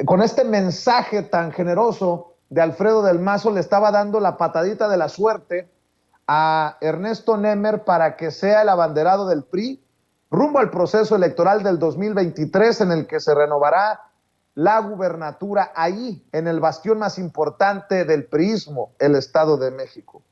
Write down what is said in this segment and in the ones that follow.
con este mensaje tan generoso de Alfredo del Mazo, le estaba dando la patadita de la suerte a Ernesto Nemer para que sea el abanderado del PRI rumbo al proceso electoral del 2023, en el que se renovará la gubernatura ahí, en el bastión más importante del priismo, el Estado de México.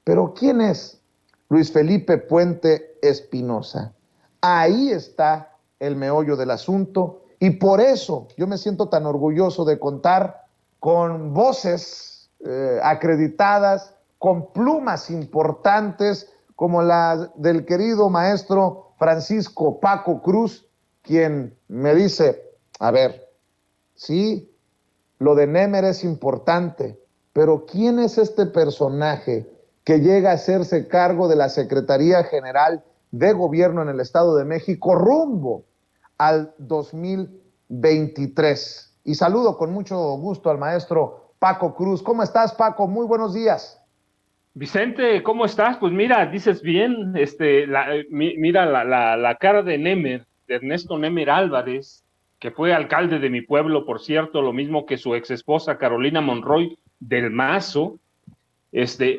Pero ¿quién es Luis Felipe Puente Espinosa? Ahí está el meollo del asunto, y por eso yo me siento tan orgulloso de contar con voces acreditadas, con plumas importantes como la del querido maestro Francisco Paco Cruz, quien me dice, a ver, sí, lo de Nemer es importante, pero ¿quién es este personaje que llega a hacerse cargo de la Secretaría General de Gobierno en el Estado de México rumbo al 2023? Y saludo con mucho gusto al maestro Paco Cruz. ¿Cómo estás, Paco? Muy buenos días. Vicente, ¿cómo estás? Pues mira, dices bien, mira la cara de Nemer, de Ernesto Nemer Álvarez, que fue alcalde de mi pueblo, por cierto, lo mismo que su ex esposa Carolina Monroy del Mazo.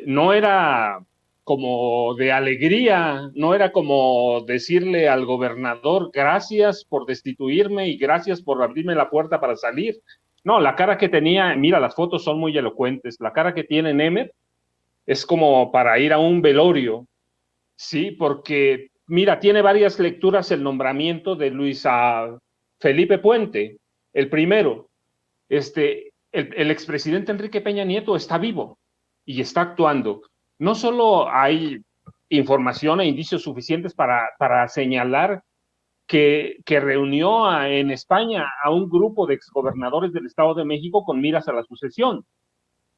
No era como de alegría, no era como decirle al gobernador, gracias por destituirme y gracias por abrirme la puerta para salir. No, la cara que tenía, mira, las fotos son muy elocuentes, la cara que tiene Nemer es como para ir a un velorio, ¿sí? Porque, mira, tiene varias lecturas el nombramiento de Luis Felipe Puente, el primero. El expresidente Enrique Peña Nieto está vivo y está actuando. No solo hay información e indicios suficientes para señalar que reunió en España a un grupo de exgobernadores del Estado de México con miras a la sucesión.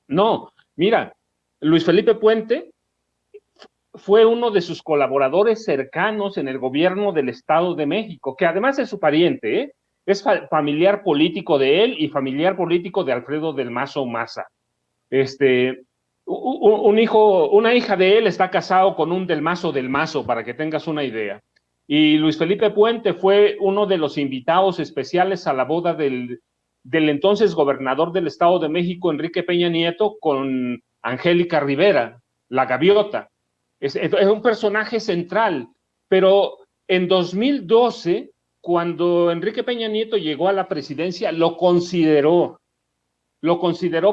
No, mira, Luis Felipe Puente fue uno de sus colaboradores cercanos en el gobierno del Estado de México, que además es su pariente, ¿eh? Es familiar político de él y familiar político de Alfredo del Mazo Maza. Una hija de él está casado con un del Mazo, para que tengas una idea. Y Luis Felipe Puente fue uno de los invitados especiales a la boda del entonces gobernador del Estado de México, Enrique Peña Nieto, con Angélica Rivera, la gaviota. Es un personaje central, pero en 2012, cuando Enrique Peña Nieto llegó a la presidencia, lo consideró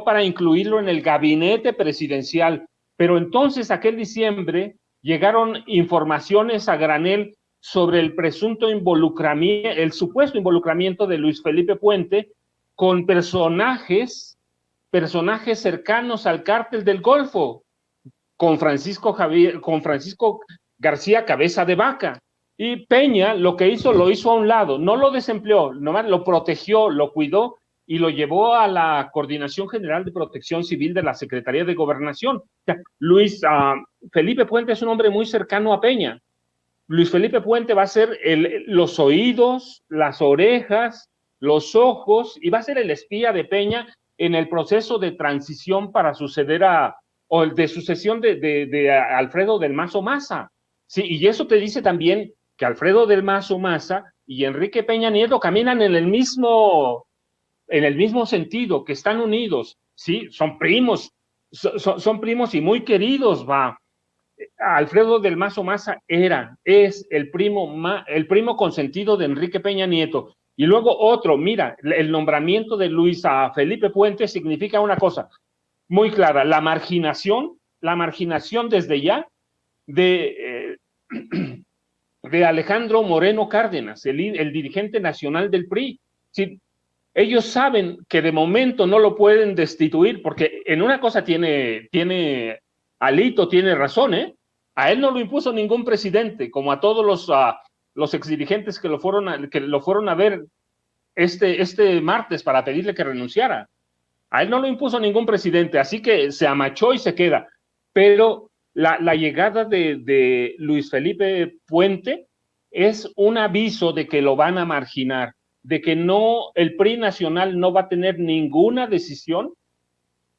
para incluirlo en el gabinete presidencial, pero entonces aquel diciembre llegaron informaciones a granel sobre el presunto involucramiento, el supuesto involucramiento de Luis Felipe Puente con personajes cercanos al cártel del Golfo, con Francisco García Cabeza de Vaca. Y Peña lo que hizo, lo hizo a un lado, no lo desempleó, nomás lo protegió, lo cuidó y lo llevó a la Coordinación General de Protección Civil de la Secretaría de Gobernación. O sea, Felipe Puente es un hombre muy cercano a Peña. Luis Felipe Puente va a ser los oídos, las orejas, los ojos, y va a ser el espía de Peña en el proceso de transición para suceder o de sucesión de Alfredo del Mazo Maza. Sí, y eso te dice también que Alfredo del Mazo Maza y Enrique Peña Nieto caminan en el mismo sentido, que están unidos, ¿sí? Son primos, son primos y muy queridos, va. Alfredo del Mazo Maza es el primo consentido de Enrique Peña Nieto. Y luego otro, mira, el nombramiento de Luis Felipe Puente significa una cosa muy clara, la marginación desde ya de, de Alejandro Moreno Cárdenas, el dirigente nacional del PRI. Sí, ellos saben que de momento no lo pueden destituir, porque en una cosa Alito tiene razón, ¿eh? A él no lo impuso ningún presidente, como a todos los exdirigentes que lo fueron a ver este martes para pedirle que renunciara. A él no lo impuso ningún presidente, así que se amachó y se queda. Pero la llegada de Luis Felipe Puente es un aviso de que lo van a marginar, de que el PRI nacional no va a tener ninguna decisión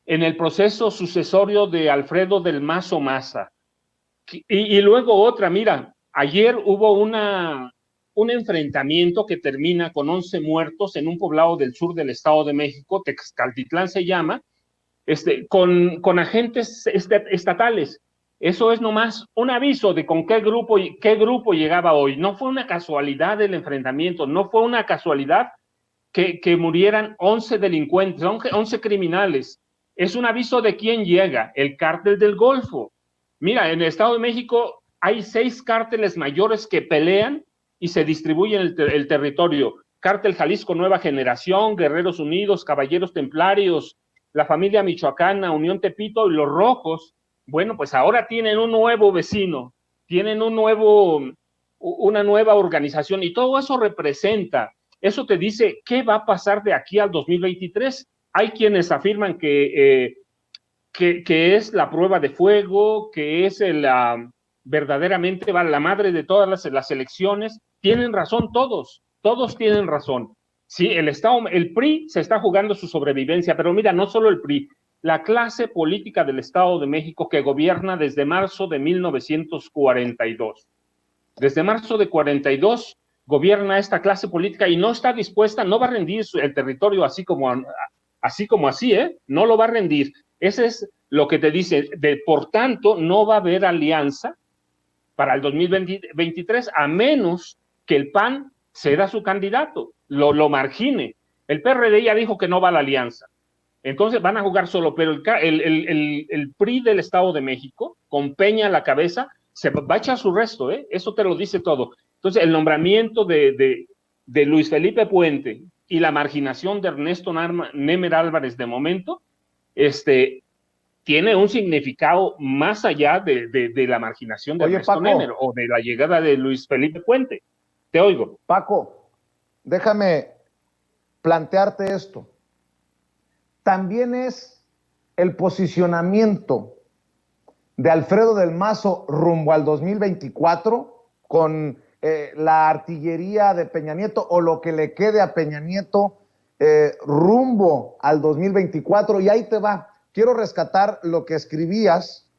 en el proceso sucesorio de Alfredo del Mazo Maza. Y luego otra, mira, ayer hubo un enfrentamiento que termina con 11 muertos en un poblado del sur del Estado de México, Texcaltitlán se llama, con agentes estatales. Eso es nomás un aviso de con qué grupo llegaba hoy. No fue una casualidad el enfrentamiento, no fue una casualidad que murieran 11 delincuentes, 11 criminales. Es un aviso de quién llega, el cártel del Golfo. Mira, en el Estado de México hay 6 cárteles mayores que pelean y se distribuyen el territorio. Cártel Jalisco Nueva Generación, Guerreros Unidos, Caballeros Templarios, la familia michoacana, Unión Tepito y los Rojos. Bueno, pues ahora tienen un nuevo vecino, tienen una nueva organización y todo eso representa, eso te dice qué va a pasar de aquí al 2023. Hay quienes afirman que es la prueba de fuego, que es verdaderamente la madre de todas las elecciones. Tienen razón todos tienen razón. Sí, el PRI se está jugando su sobrevivencia, pero mira, no solo el PRI, la clase política del Estado de México que gobierna desde marzo de 1942. Desde marzo de 42 gobierna esta clase política y no está dispuesta, no va a rendir el territorio así como así, no lo va a rendir. Ese es lo que te dice. Por tanto, no va a haber alianza para el 2023 a menos que el PAN ceda su candidato, lo margine. El PRD ya dijo que no va a la alianza. Entonces van a jugar solo, pero el PRI del Estado de México, con Peña a la cabeza, se va a echar su resto, eso te lo dice todo. Entonces el nombramiento de Luis Felipe Puente y la marginación de Ernesto Némer Álvarez de momento, tiene un significado más allá de la marginación de Ernesto Némer o de la llegada de Luis Felipe Puente. Te oigo. Paco, déjame plantearte esto. También es el posicionamiento de Alfredo del Mazo rumbo al 2024 con la artillería de Peña Nieto o lo que le quede a Peña Nieto rumbo al 2024. Y ahí te va. Quiero rescatar lo que escribías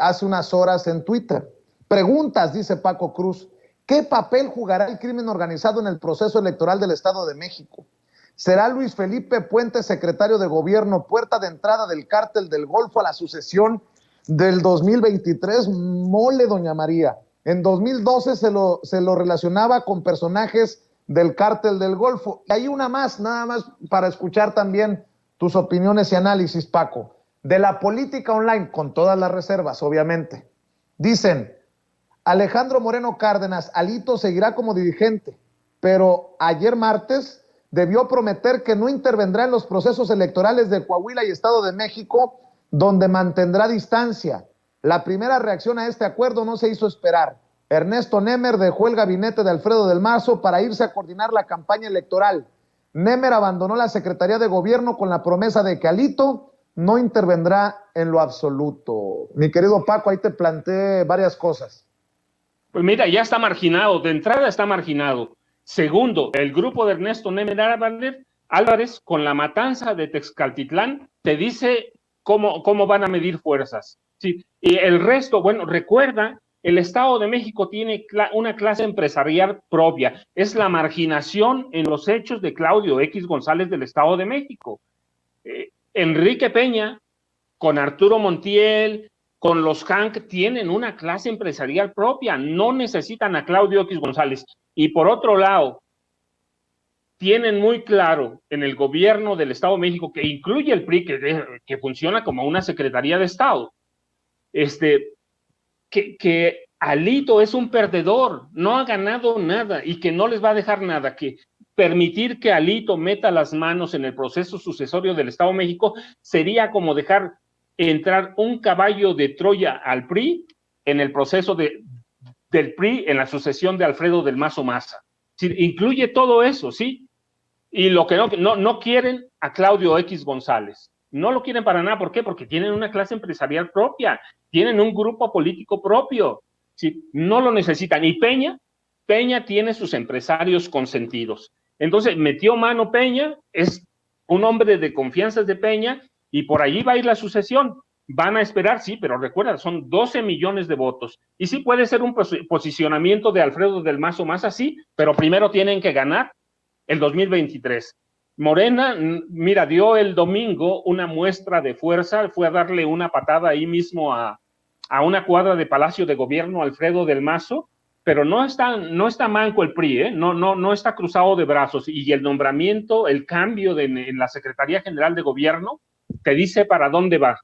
hace unas horas en Twitter. Preguntas, dice Paco Cruz, ¿qué papel jugará el crimen organizado en el proceso electoral del Estado de México? ¿Será Luis Felipe Puente secretario de gobierno, puerta de entrada del cártel del Golfo a la sucesión del 2023? Mole, doña María. En 2012 se lo relacionaba con personajes del cártel del Golfo. Y hay una más, nada más para escuchar también tus opiniones y análisis, Paco. De la política online, con todas las reservas, obviamente. Dicen, Alejandro Moreno Cárdenas, Alito seguirá como dirigente, pero ayer martes debió prometer que no intervendrá en los procesos electorales de Coahuila y Estado de México, donde mantendrá distancia. La primera reacción a este acuerdo no se hizo esperar. Ernesto Némer dejó el gabinete de Alfredo del Mazo para irse a coordinar la campaña electoral. Némer abandonó la Secretaría de Gobierno con la promesa de que Alito no intervendrá en lo absoluto. Mi querido Paco, ahí te planteé varias cosas. Pues mira, ya está marginado, de entrada está marginado. Segundo, el grupo de Ernesto Némer Álvarez, con la matanza de Texcaltitlán, te dice cómo van a medir fuerzas. ¿Sí? Y el resto, bueno, recuerda, el Estado de México tiene una clase empresarial propia. Es la marginación en los hechos de Claudio X González del Estado de México. Enrique Peña, con Arturo Montiel, con los Hank, tienen una clase empresarial propia, no necesitan a Claudio X González. Y por otro lado, tienen muy claro en el gobierno del Estado de México, que incluye el PRI, que funciona como una Secretaría de Estado, que Alito es un perdedor, no ha ganado nada y que no les va a dejar nada, que permitir que Alito meta las manos en el proceso sucesorio del Estado de México sería como dejar entrar un caballo de Troya al PRI en el proceso del PRI en la sucesión de Alfredo del Mazo Maza. Sí, incluye todo eso, ¿sí? Y lo que no quieren a Claudio X González. No lo quieren para nada. ¿Por qué? Porque tienen una clase empresarial propia, tienen un grupo político propio. ¿Sí? No lo necesitan. Y Peña tiene sus empresarios consentidos. Entonces, metió mano Peña, es un hombre de confianza de Peña, y por allí va a ir la sucesión. van a esperar, sí, pero recuerda, son 12 millones de votos. Y sí puede ser un posicionamiento de Alfredo del Mazo más así, pero primero tienen que ganar el 2023. Morena, mira, dio el domingo una muestra de fuerza, fue a darle una patada ahí mismo a una cuadra de Palacio de Gobierno, Alfredo del Mazo, pero no está manco el PRI, ¿eh? No está cruzado de brazos, y el nombramiento, el cambio en la Secretaría General de Gobierno, te dice para dónde va.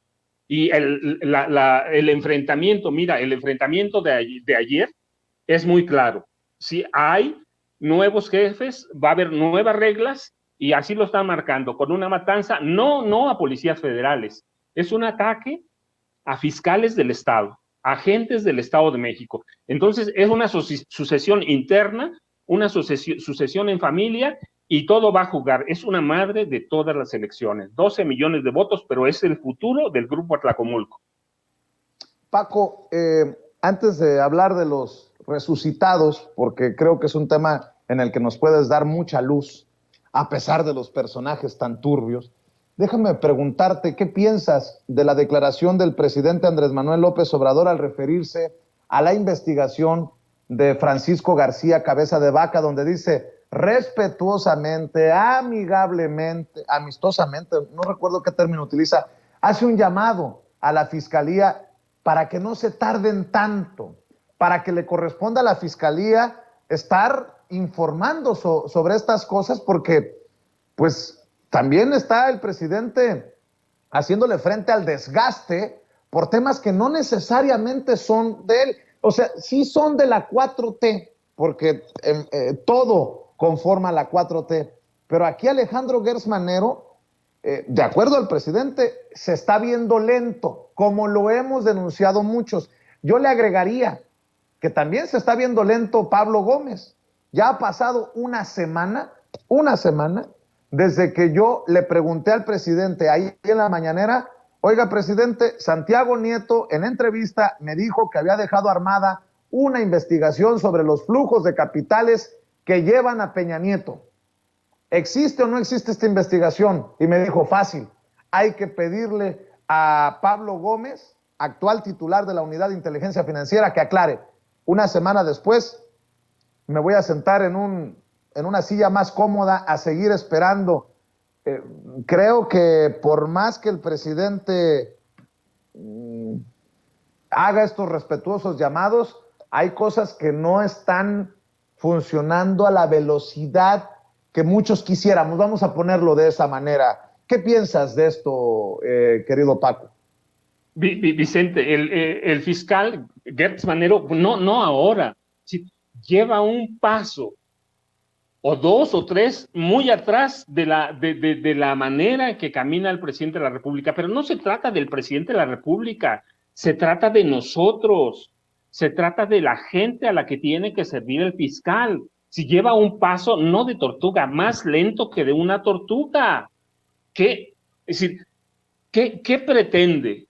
Y el enfrentamiento, mira, el enfrentamiento de ayer es muy claro. Si hay nuevos jefes, va a haber nuevas reglas, y así lo están marcando, con una matanza, no a policías federales, es un ataque a fiscales del Estado, agentes del Estado de México. Entonces, es una sucesión interna, una sucesión en familia, y todo va a jugar. Es una madre de todas las elecciones. 12 millones de votos, pero es el futuro del Grupo Atlacomulco. Paco, antes de hablar de los resucitados, porque creo que es un tema en el que nos puedes dar mucha luz, a pesar de los personajes tan turbios, déjame preguntarte, ¿qué piensas de la declaración del presidente Andrés Manuel López Obrador al referirse a la investigación de Francisco García Cabeza de Vaca, donde dice respetuosamente, amigablemente, amistosamente, no recuerdo qué término utiliza, hace un llamado a la Fiscalía para que no se tarden tanto, para que le corresponda a la Fiscalía estar informando sobre estas cosas, porque pues también está el presidente haciéndole frente al desgaste por temas que no necesariamente son de él. O sea, sí son de la 4T, porque todo conforma la 4T. Pero aquí Alejandro Gertz Manero, de acuerdo al presidente, se está viendo lento, como lo hemos denunciado muchos. Yo le agregaría que también se está viendo lento Pablo Gómez. Ya ha pasado una semana, desde que yo le pregunté al presidente ahí en la mañanera, oiga, presidente, Santiago Nieto en entrevista me dijo que había dejado armada una investigación sobre los flujos de capitales que llevan a Peña Nieto. ¿Existe o no existe esta investigación? Y me dijo, fácil, hay que pedirle a Pablo Gómez, actual titular de la Unidad de Inteligencia Financiera, que aclare. Una semana después me voy a sentar en una silla más cómoda a seguir esperando. Creo que por más que el presidente haga estos respetuosos llamados, hay cosas que no están funcionando a la velocidad que muchos quisiéramos. Vamos a ponerlo de esa manera. ¿Qué piensas de esto, querido Paco? Vicente, el fiscal Gertz Manero, no ahora, sí, lleva un paso o dos o tres muy atrás de la manera que camina el presidente de la República. Pero no se trata del presidente de la República, se trata de nosotros, se trata de la gente a la que tiene que servir el fiscal. Si lleva un paso, no de tortuga, más lento que de una tortuga. Es decir, ¿qué pretende?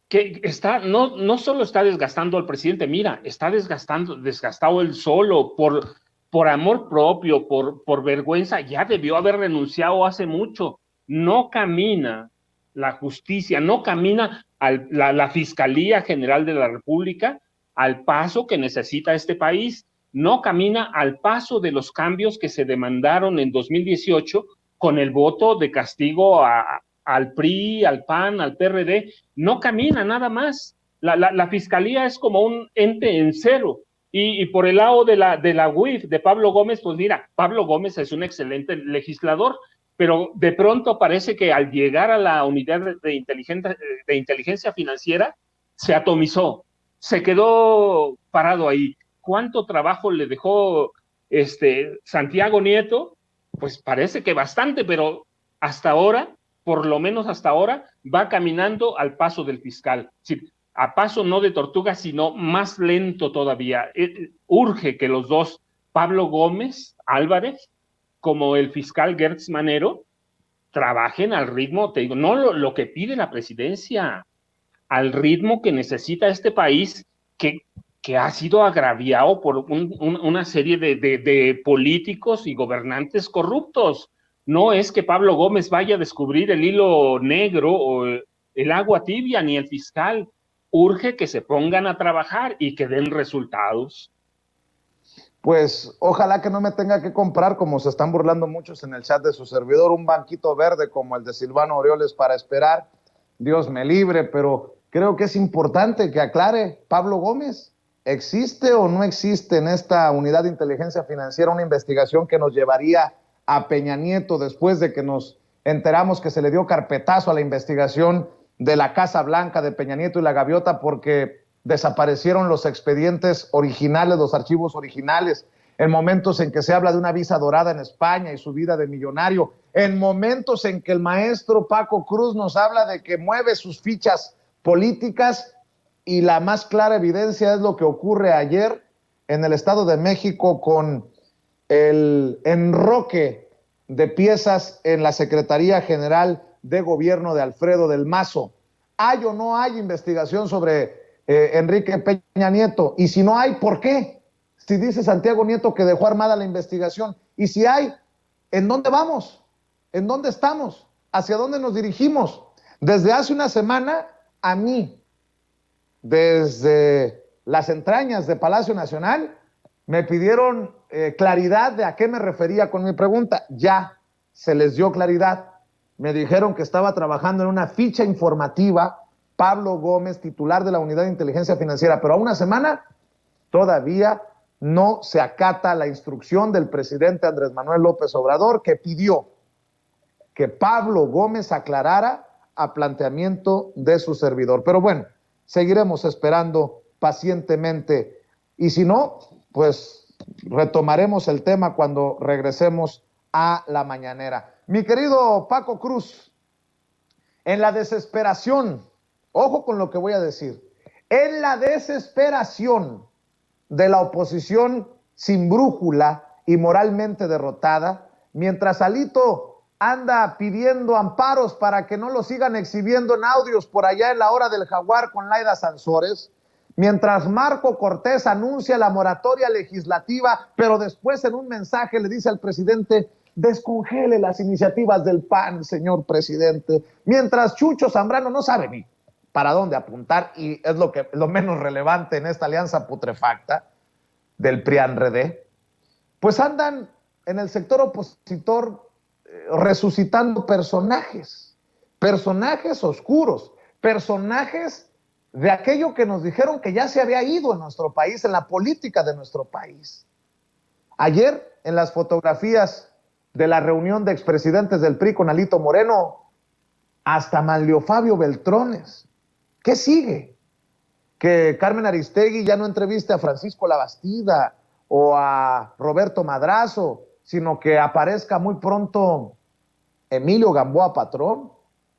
Que no solo está desgastando al presidente, mira, está desgastado él solo por amor propio, por vergüenza, ya debió haber renunciado hace mucho. No camina la justicia, no camina la Fiscalía General de la República al paso que necesita este país, no camina al paso de los cambios que se demandaron en 2018 con el voto de castigo al PRI, al PAN, al PRD, no camina nada más. La Fiscalía es como un ente en cero. Y por el lado de la UIF, de Pablo Gómez, pues mira, Pablo Gómez es un excelente legislador, pero de pronto parece que al llegar a la unidad de inteligencia financiera, se atomizó, se quedó parado ahí. ¿Cuánto trabajo le dejó Santiago Nieto? Pues parece que bastante, pero hasta ahora, por lo menos hasta ahora, va caminando al paso del fiscal. Sí, a paso no de tortuga, sino más lento todavía. Urge que los dos, Pablo Gómez Álvarez, como el fiscal Gertz Manero, trabajen al ritmo, te digo, no lo que pide la presidencia, al ritmo que necesita este país, que ha sido agraviado por una serie de políticos y gobernantes corruptos. No es que Pablo Gómez vaya a descubrir el hilo negro el agua tibia ni el fiscal. Urge que se pongan a trabajar y que den resultados. Pues ojalá que no me tenga que comprar, como se están burlando muchos en el chat de su servidor, un banquito verde como el de Silvano Aureoles para esperar. Dios me libre, pero creo que es importante que aclare Pablo Gómez. ¿Existe o no existe en esta unidad de inteligencia financiera una investigación que nos llevaría a Peña Nieto después de que nos enteramos que se le dio carpetazo a la investigación de la Casa Blanca de Peña Nieto y la Gaviota porque desaparecieron los expedientes originales, los archivos originales, en momentos en que se habla de una visa dorada en España y su vida de millonario, en momentos en que el maestro Paco Cruz nos habla de que mueve sus fichas políticas, y la más clara evidencia es lo que ocurre ayer en el Estado de México con el enroque de piezas en la Secretaría General de Gobierno de Alfredo del Mazo. ¿Hay o no hay investigación sobre Enrique Peña Nieto? Y si no hay, ¿por qué? Si dice Santiago Nieto que dejó armada la investigación. Y si hay, ¿en dónde vamos? ¿En dónde estamos? ¿Hacia dónde nos dirigimos? Desde hace una semana, a mí, desde las entrañas de Palacio Nacional, me pidieron claridad de a qué me refería con mi pregunta. Ya se les dio claridad. Me dijeron que estaba trabajando en una ficha informativa Pablo Gómez, titular de la Unidad de Inteligencia Financiera, pero a una semana todavía no se acata la instrucción del presidente Andrés Manuel López Obrador, que pidió que Pablo Gómez aclarara a planteamiento de su servidor. Pero bueno, seguiremos esperando pacientemente, y si no, pues retomaremos el tema cuando regresemos a la mañanera. Mi querido Paco Cruz, en la desesperación, ojo con lo que voy a decir, en la desesperación de la oposición sin brújula y moralmente derrotada, mientras Alito anda pidiendo amparos para que no lo sigan exhibiendo en audios por allá en la hora del jaguar con Laida Sansores, mientras Marco Cortés anuncia la moratoria legislativa, pero después en un mensaje le dice al presidente: descongele las iniciativas del PAN, señor presidente, mientras Chucho Zambrano no sabe ni para dónde apuntar, y es lo menos relevante en esta alianza putrefacta del PRI-ANRED, pues andan en el sector opositor resucitando personajes oscuros, personajes de aquello que nos dijeron que ya se había ido en nuestro país, en la política de nuestro país. Ayer, en las fotografías de la reunión de expresidentes del PRI con Alito Moreno, hasta Manlio Fabio Beltrones. ¿Qué sigue? Que Carmen Aristegui ya no entreviste a Francisco Labastida o a Roberto Madrazo, sino que aparezca muy pronto Emilio Gamboa Patrón,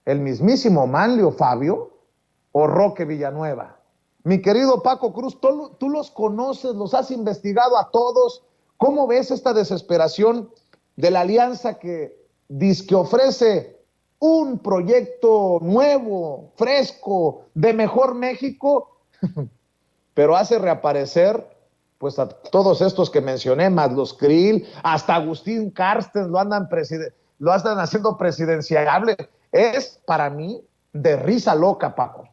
el mismísimo Manlio Fabio o Roque Villanueva. Mi querido Paco Cruz, tú los conoces, los has investigado a todos. ¿Cómo ves esta desesperación de la alianza que dizque ofrece un proyecto nuevo, fresco, de mejor México, pero hace reaparecer pues a todos estos que mencioné, más los Krill, hasta Agustín Carstens lo andan haciendo presidenciable? Es para mí de risa loca, Paco.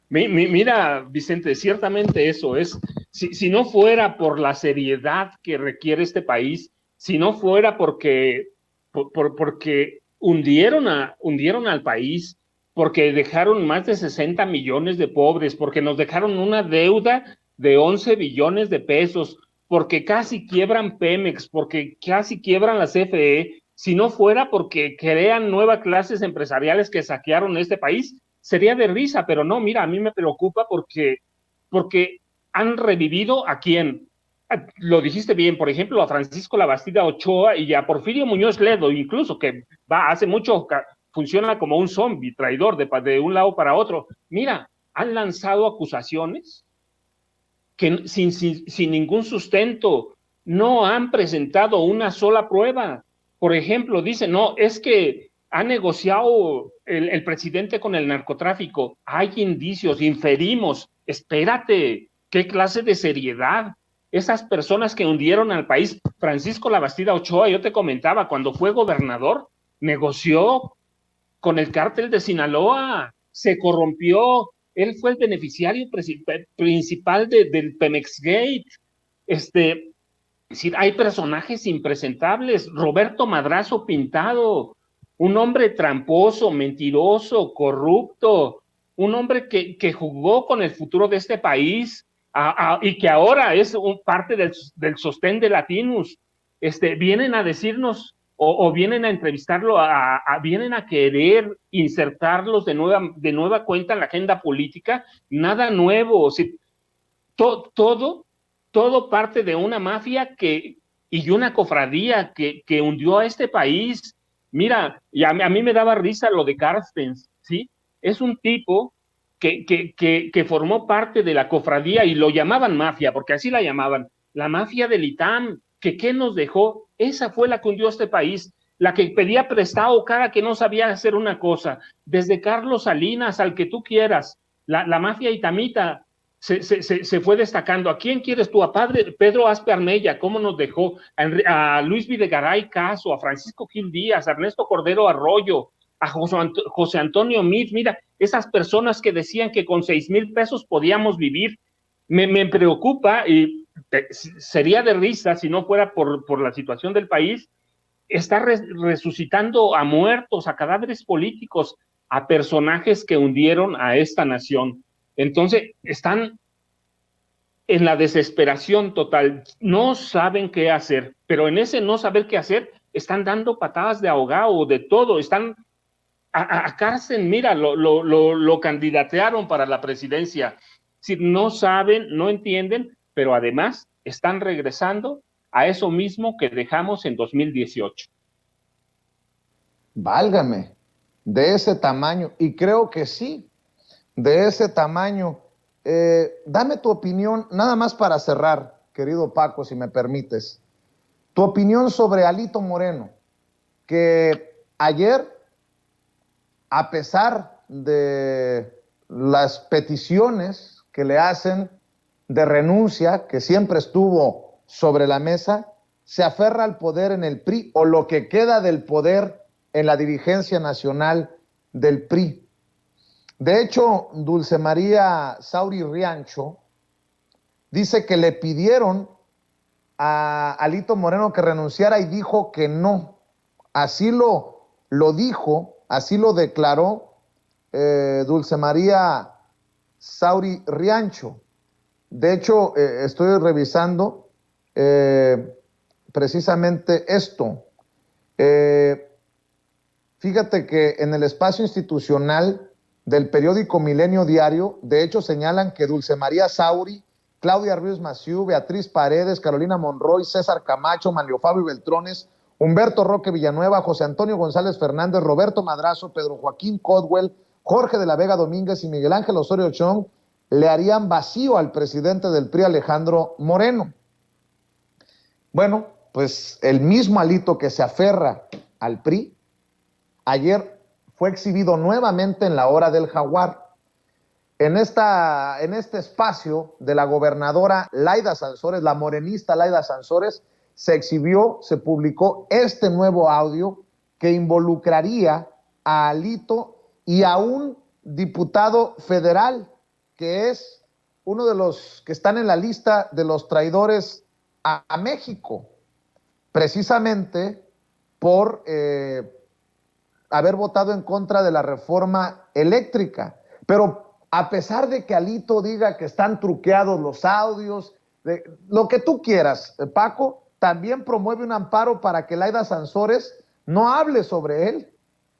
Mira, Vicente, ciertamente eso es, si no fuera por la seriedad que requiere este país, si no fuera porque hundieron al país, porque dejaron más de 60 millones de pobres, porque nos dejaron una deuda de 11 billones de pesos, porque casi quiebran Pemex, porque casi quiebran la CFE, si no fuera porque crean nuevas clases empresariales que saquearon este país, sería de risa, pero no, mira, a mí me preocupa porque han revivido ¿a quién? Lo dijiste bien, por ejemplo, a Francisco Labastida Ochoa y a Porfirio Muñoz Ledo, incluso, que hace mucho, funciona como un zombie, traidor de un lado para otro. Mira, han lanzado acusaciones que sin ningún sustento, no han presentado una sola prueba. Por ejemplo, dicen, no, es que ha negociado el presidente con el narcotráfico, hay indicios, inferimos. Espérate, ¿qué clase de seriedad? Esas personas que hundieron al país, Francisco Labastida Ochoa, yo te comentaba, cuando fue gobernador, negoció con el cártel de Sinaloa, se corrompió, él fue el beneficiario principal del Pemex Gate. Sí, hay personajes impresentables. Roberto Madrazo Pintado, un hombre tramposo, mentiroso, corrupto, un hombre que jugó con el futuro de este país y que ahora es parte del sostén de Latinus. Vienen a decirnos o vienen a entrevistarlo, vienen a querer insertarlos de nueva cuenta en la agenda política. Nada nuevo. O sea, todo parte de una mafia y una cofradía que hundió a este país. Mira, y a mí me daba risa lo de Carstens, ¿sí? Es un tipo que formó parte de la cofradía y lo llamaban mafia, porque así la llamaban, la mafia del ITAM, que ¿qué nos dejó? Esa fue la que hundió a este país, la que pedía prestado cada que no sabía hacer una cosa, desde Carlos Salinas al que tú quieras, la mafia itamita se fue destacando. ¿A quién quieres tú? A Pedro Aspe Armella, ¿cómo nos dejó? A Luis Videgaray Caso, a Francisco Gil Díaz, a Ernesto Cordero Arroyo, a José Antonio Meade. Mira, esas personas que decían que con 6,000 pesos podíamos vivir. Me preocupa y sería de risa si no fuera por la situación del país. Está resucitando a muertos, a cadáveres políticos, a personajes que hundieron a esta nación. Entonces, están en la desesperación total, no saben qué hacer, pero en ese no saber qué hacer, están dando patadas de ahogado, de todo, están a cárcel, mira, lo candidatearon para la presidencia. Si no saben, no entienden, pero además están regresando a eso mismo que dejamos en 2018. Válgame, de ese tamaño, y creo que sí, de ese tamaño. Dame tu opinión, nada más para cerrar, querido Paco, si me permites. Tu opinión sobre Alito Moreno, que ayer, a pesar de las peticiones que le hacen de renuncia, que siempre estuvo sobre la mesa, se aferra al poder en el PRI, o lo que queda del poder en la dirigencia nacional del PRI. De hecho, Dulce María Sauri Riancho dice que le pidieron a Alito Moreno que renunciara y dijo que no. Así lo dijo, así lo declaró Dulce María Sauri Riancho. De hecho, estoy revisando precisamente esto. Fíjate que en el espacio institucional del periódico Milenio Diario, de hecho señalan que Dulce María Sauri, Claudia Ruiz Massieu, Beatriz Paredes, Carolina Monroy, César Camacho, Manlio Fabio Beltrones, Humberto Roque Villanueva, José Antonio González Fernández, Roberto Madrazo, Pedro Joaquín Codwell, Jorge de la Vega Domínguez y Miguel Ángel Osorio Chong le harían vacío al presidente del PRI, Alejandro Moreno. Bueno, pues el mismo Alito que se aferra al PRI, ayer fue exhibido nuevamente en la hora del jaguar. En este espacio de la gobernadora Laida Sansores, la morenista Laida Sansores, se exhibió, se publicó este nuevo audio que involucraría a Alito y a un diputado federal que es uno de los que están en la lista de los traidores a México, precisamente por haber votado en contra de la reforma eléctrica. Pero a pesar de que Alito diga que están truqueados los audios, lo que tú quieras, Paco, también promueve un amparo para que Laida Sansores no hable sobre él,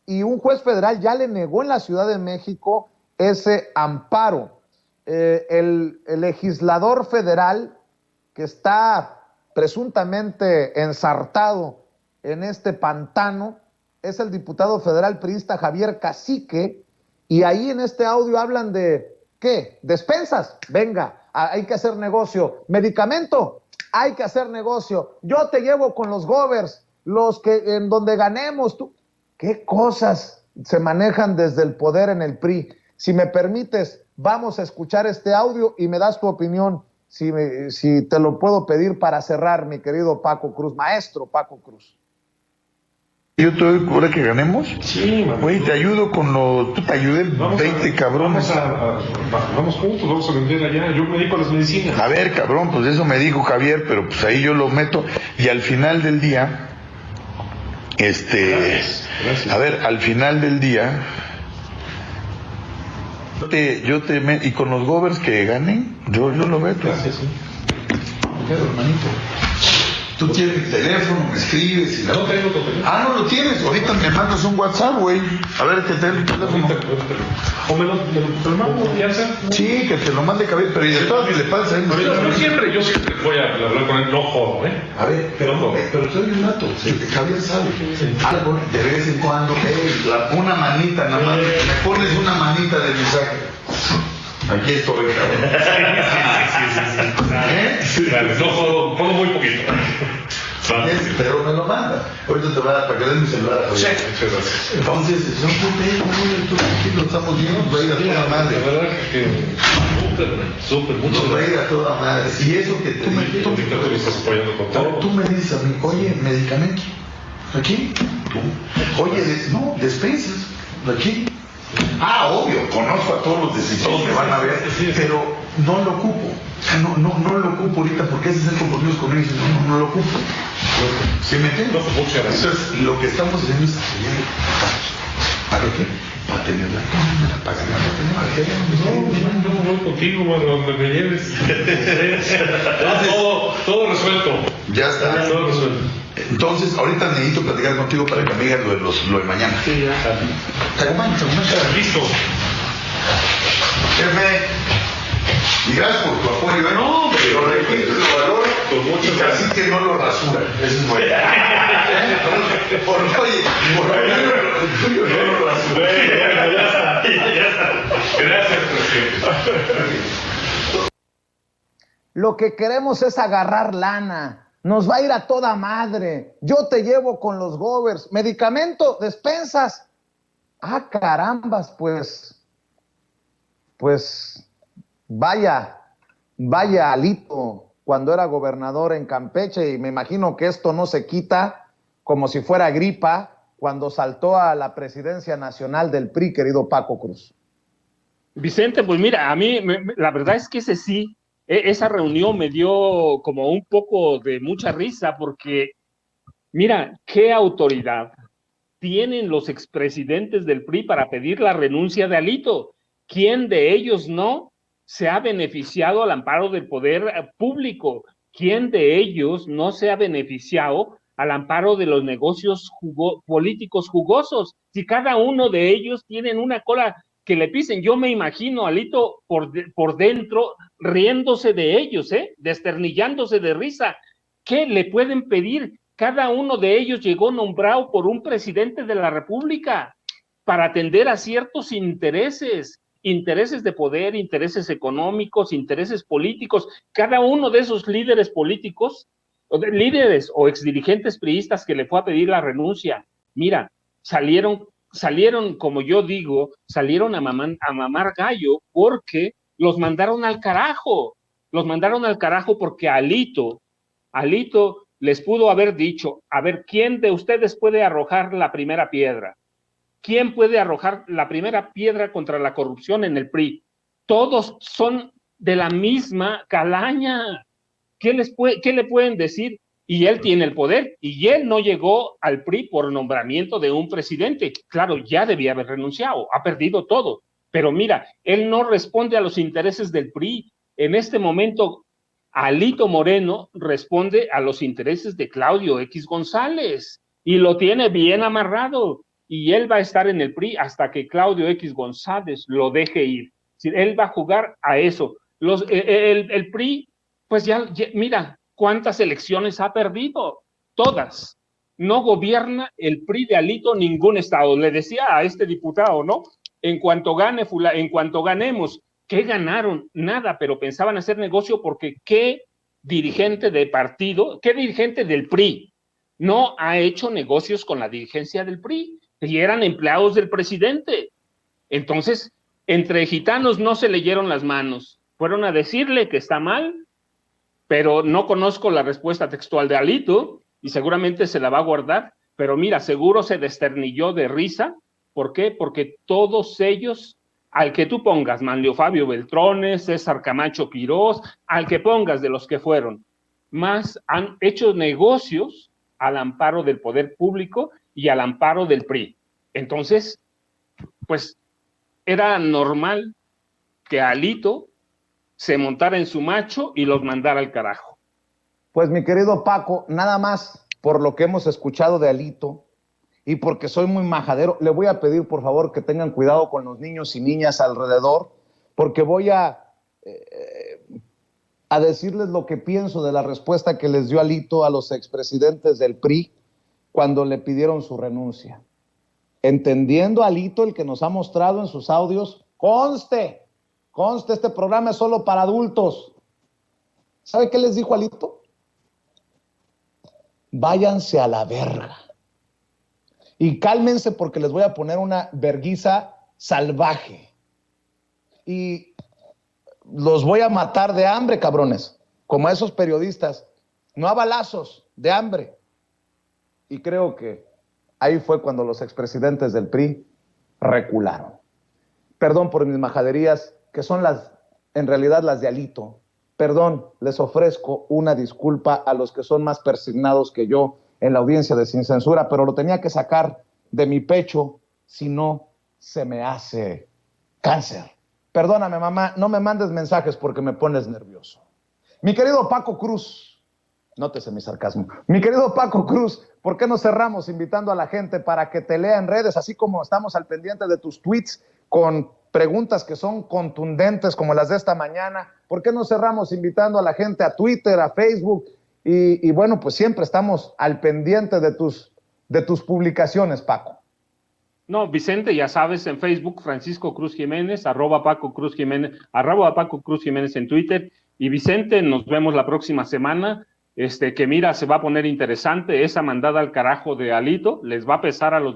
y un juez federal ya le negó en la Ciudad de México ese amparo. El legislador federal que está presuntamente ensartado en este pantano es el diputado federal priista Javier Cacique, y ahí en este audio hablan de, ¿qué? Despensas, venga, hay que hacer negocio. Medicamento, hay que hacer negocio. Yo te llevo con los govers, los que en donde ganemos. Tú. ¿Qué cosas se manejan desde el poder en el PRI? Si me permites, vamos a escuchar este audio y me das tu opinión, si te lo puedo pedir para cerrar, mi querido Paco Cruz, maestro Paco Cruz. Yo te doy, ahora que ganemos. Sí, güey, te ayudo con lo. Tú te ayudé 20 cabrones. Vamos juntos, vamos a vender allá. Yo me dedico a las medicinas. A ver, cabrón, pues eso me dijo Javier, pero pues ahí yo lo meto. Y al final del día, Gracias. a ver, al final del día, y con los govers que ganen, yo lo meto. Gracias, sí. Hermanito. Tú tienes mi teléfono, me escribes y No tengo tu teléfono. Ah, no lo tienes. Ahorita me mandas un WhatsApp, güey. A ver, que te el teléfono. O me lo mando, ya sé. Sí, que te lo mande Javier, pero y de todas le pasa a él. Yo siempre voy a hablar con él, no jodo, ¿eh? A ver, pero soy un dato. Javier sabe. Algo de vez en cuando, una manita nada más. Me pones una manita de mensaje. Aquí estoy, cabrón. Sí. Vale, no jodo muy poquito. Pero me lo manda. Ahorita te voy a dar para que des mi celular. Sí, muchas gracias. Entonces, son lo estamos viendo, nos va a ir a toda madre. La verdad que súper, muchas Nos va a ir a toda madre. Y eso que tú me estás apoyando con todo. Tú me dices a mí, oye, medicamento. ¿Aquí? Oye, no, despensas. ¿Aquí? Ah, obvio, conozco a todos los decisores que van a ver, pero no lo ocupo. No lo ocupo ahorita porque ese es el compromiso con ellos. No lo ocupo. ¿Sí me entiendes? Muchas gracias. Entonces, lo que estamos haciendo es apoyar. ¿Para qué? Para tener la cámara, para ganar la No, voy contigo, donde me lleves. Todo resuelto. Ya está. Todo resuelto. Entonces, ahorita necesito platicar contigo para que me digas lo de mañana. Sí, ya. Te acompaño. Listo. Jefe, y gracias por tu apoyo. No, lo respeto y lo valoro. Con mucho y así que no lo rasura. Eso es bueno. Por el tuyo no lo rasura. Ya está. Gracias, presidente. Lo que queremos es agarrar lana. Nos va a ir a toda madre. Yo te llevo con los govers. Medicamento, despensas. Ah, carambas, pues vaya Alito cuando era gobernador en Campeche, y me imagino que esto no se quita como si fuera gripa cuando saltó a la presidencia nacional del PRI, querido Paco Cruz. Vicente, pues mira, a mí la verdad es que esa reunión me dio como un poco de mucha risa, porque mira, qué autoridad tienen los expresidentes del PRI para pedir la renuncia de Alito. ¿Quién de ellos no se ha beneficiado al amparo del poder público? ¿Quién de ellos no se ha beneficiado al amparo de los negocios políticos jugosos? Si cada uno de ellos tienen una cola que le pisen. Yo me imagino a Alito por dentro riéndose de ellos, desternillándose de risa. ¿Qué le pueden pedir? Cada uno de ellos llegó nombrado por un presidente de la República para atender a ciertos intereses de poder, intereses económicos, intereses políticos. Cada uno de esos líderes políticos, líderes o exdirigentes priistas que le fue a pedir la renuncia, mira, salieron, como yo digo, salieron a mamar gallo porque los mandaron al carajo. Los mandaron al carajo porque Alito les pudo haber dicho, a ver, ¿quién de ustedes puede arrojar la primera piedra? ¿Quién puede arrojar la primera piedra contra la corrupción en el PRI? Todos son de la misma calaña. ¿Qué le pueden decir? Y él tiene el poder, y él no llegó al PRI por nombramiento de un presidente. Claro, ya debía haber renunciado, ha perdido todo. Pero mira, él no responde a los intereses del PRI. En este momento, Alito Moreno responde a los intereses de Claudio X González, y lo tiene bien amarrado. Y él va a estar en el PRI hasta que Claudio X González lo deje ir. Él va a jugar a eso. El PRI, pues ya, mira, ¿cuántas elecciones ha perdido? Todas. No gobierna el PRI de Alito ningún estado. Le decía a este diputado, ¿no? En cuanto ganemos, ¿qué ganaron? Nada, pero pensaban hacer negocio porque ¿qué dirigente de partido, qué dirigente del PRI no ha hecho negocios con la dirigencia del PRI? Y eran empleados del presidente. Entonces, entre gitanos no se leyeron las manos. Fueron a decirle que está mal, pero no conozco la respuesta textual de Alito y seguramente se la va a guardar. pero mira, seguro se desternilló de risa. ¿Por qué? Porque todos ellos, al que tú pongas, Manlio Fabio Beltrones, César Camacho Quirós, al que pongas de los que fueron, más han hecho negocios al amparo del poder público y al amparo del PRI. Entonces, pues era normal que Alito se montara en su macho y los mandara al carajo. Pues mi querido Paco, nada más por lo que hemos escuchado de Alito y porque soy muy majadero, le voy a pedir por favor que tengan cuidado con los niños y niñas alrededor, porque voy a decirles lo que pienso de la respuesta que les dio Alito a los expresidentes del PRI cuando le pidieron su renuncia. Entendiendo Alito el que nos ha mostrado en sus audios, conste, este programa es solo para adultos. ¿Sabe qué les dijo Alito? Váyanse a la verga. Y cálmense porque les voy a poner una verguiza salvaje. Y los voy a matar de hambre, cabrones, como a esos periodistas. No a balazos, de hambre. Y creo que ahí fue cuando los expresidentes del PRI recularon. Perdón por mis majaderías, que son en realidad las de Alito. Perdón, les ofrezco una disculpa a los que son más persignados que yo en la audiencia de Sin Censura, pero lo tenía que sacar de mi pecho, si no se me hace cáncer. Perdóname, mamá, no me mandes mensajes porque me pones nervioso. Mi querido Paco Cruz, nótese mi sarcasmo. Mi querido Paco Cruz, ¿por qué no cerramos invitando a la gente para que te lea en redes, así como estamos al pendiente de tus tweets con preguntas que son contundentes como las de esta mañana? ¿Por qué no cerramos invitando a la gente a Twitter, a Facebook? Y bueno, pues siempre estamos al pendiente de tus publicaciones, Paco. No, Vicente, ya sabes, en Facebook, Francisco Cruz Jiménez, @Paco Cruz Jiménez, @Paco Cruz Jiménez en Twitter. Y Vicente, nos vemos la próxima semana. Que mira, se va a poner interesante esa mandada al carajo de Alito. Les va a pesar a los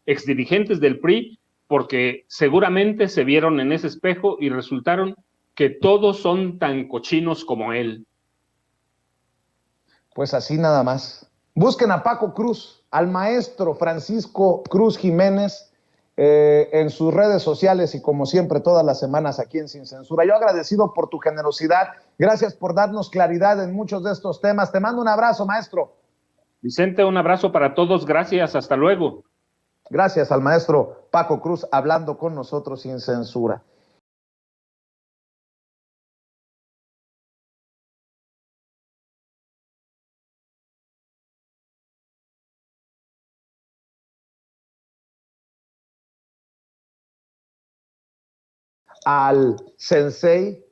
exdirigentes del PRI, porque seguramente se vieron en ese espejo y resultaron que todos son tan cochinos como él. Pues así nada más. Busquen a Paco Cruz, al maestro Francisco Cruz Jiménez, en sus redes sociales y como siempre todas las semanas aquí en Sin Censura. Yo agradecido por tu generosidad, gracias por darnos claridad en muchos de estos temas. Te mando un abrazo, maestro. Vicente, un abrazo para todos, gracias, hasta luego. Gracias al maestro Paco Cruz hablando con nosotros sin censura. Al sensei,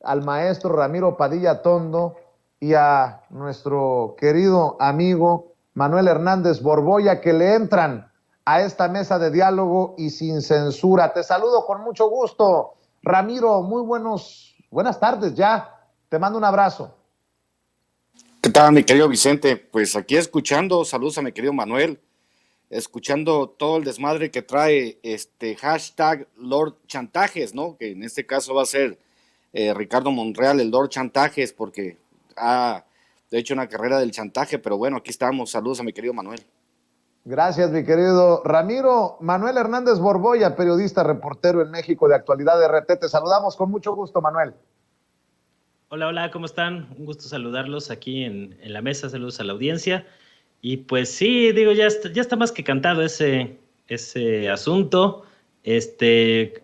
al maestro Ramiro Padilla Tondo y a nuestro querido amigo Manuel Hernández Borboya, que le entran a esta mesa de diálogo y sin censura. Te saludo con mucho gusto, Ramiro. Muy buenas tardes ya. Te mando un abrazo. ¿Qué tal, mi querido Vicente? Pues aquí escuchando, saludos a mi querido Manuel, escuchando todo el desmadre que trae hashtag Lord Chantajes, ¿no? Que en este caso va a ser Ricardo Monreal, el Lord Chantajes, porque ha hecho una carrera del chantaje, pero bueno, aquí estamos. Saludos a mi querido Manuel. Gracias, mi querido Ramiro. Manuel Hernández Borboya, periodista, reportero en México de Actualidad RT. Te saludamos con mucho gusto, Manuel. Hola, ¿cómo están? Un gusto saludarlos aquí en la mesa. Saludos a la audiencia. Y pues sí, digo, ya está más que cantado ese asunto.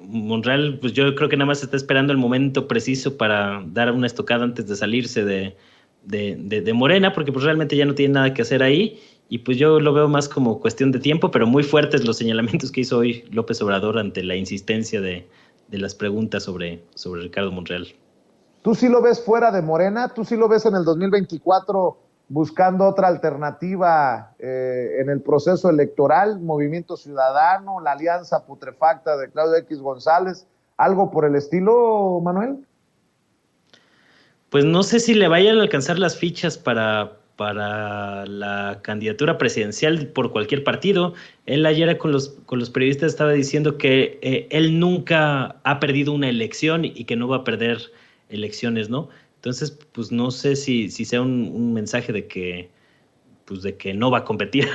Monreal, pues yo creo que nada más está esperando el momento preciso para dar una estocada antes de salirse de Morena, porque pues realmente ya no tiene nada que hacer ahí. Y pues yo lo veo más como cuestión de tiempo, pero muy fuertes los señalamientos que hizo hoy López Obrador ante la insistencia de las preguntas sobre Ricardo Monreal. ¿Tú sí lo ves fuera de Morena? ¿Tú sí lo ves en el 2024 buscando otra alternativa en el proceso electoral? ¿Movimiento Ciudadano, la alianza putrefacta de Claudio X González? ¿Algo por el estilo, Manuel? Pues no sé si le vayan a alcanzar las fichas para la candidatura presidencial por cualquier partido. Él ayer con los periodistas estaba diciendo que él nunca ha perdido una elección y que no va a perder elecciones, ¿no? Entonces, pues no sé si sea un mensaje de que pues de que no va a competir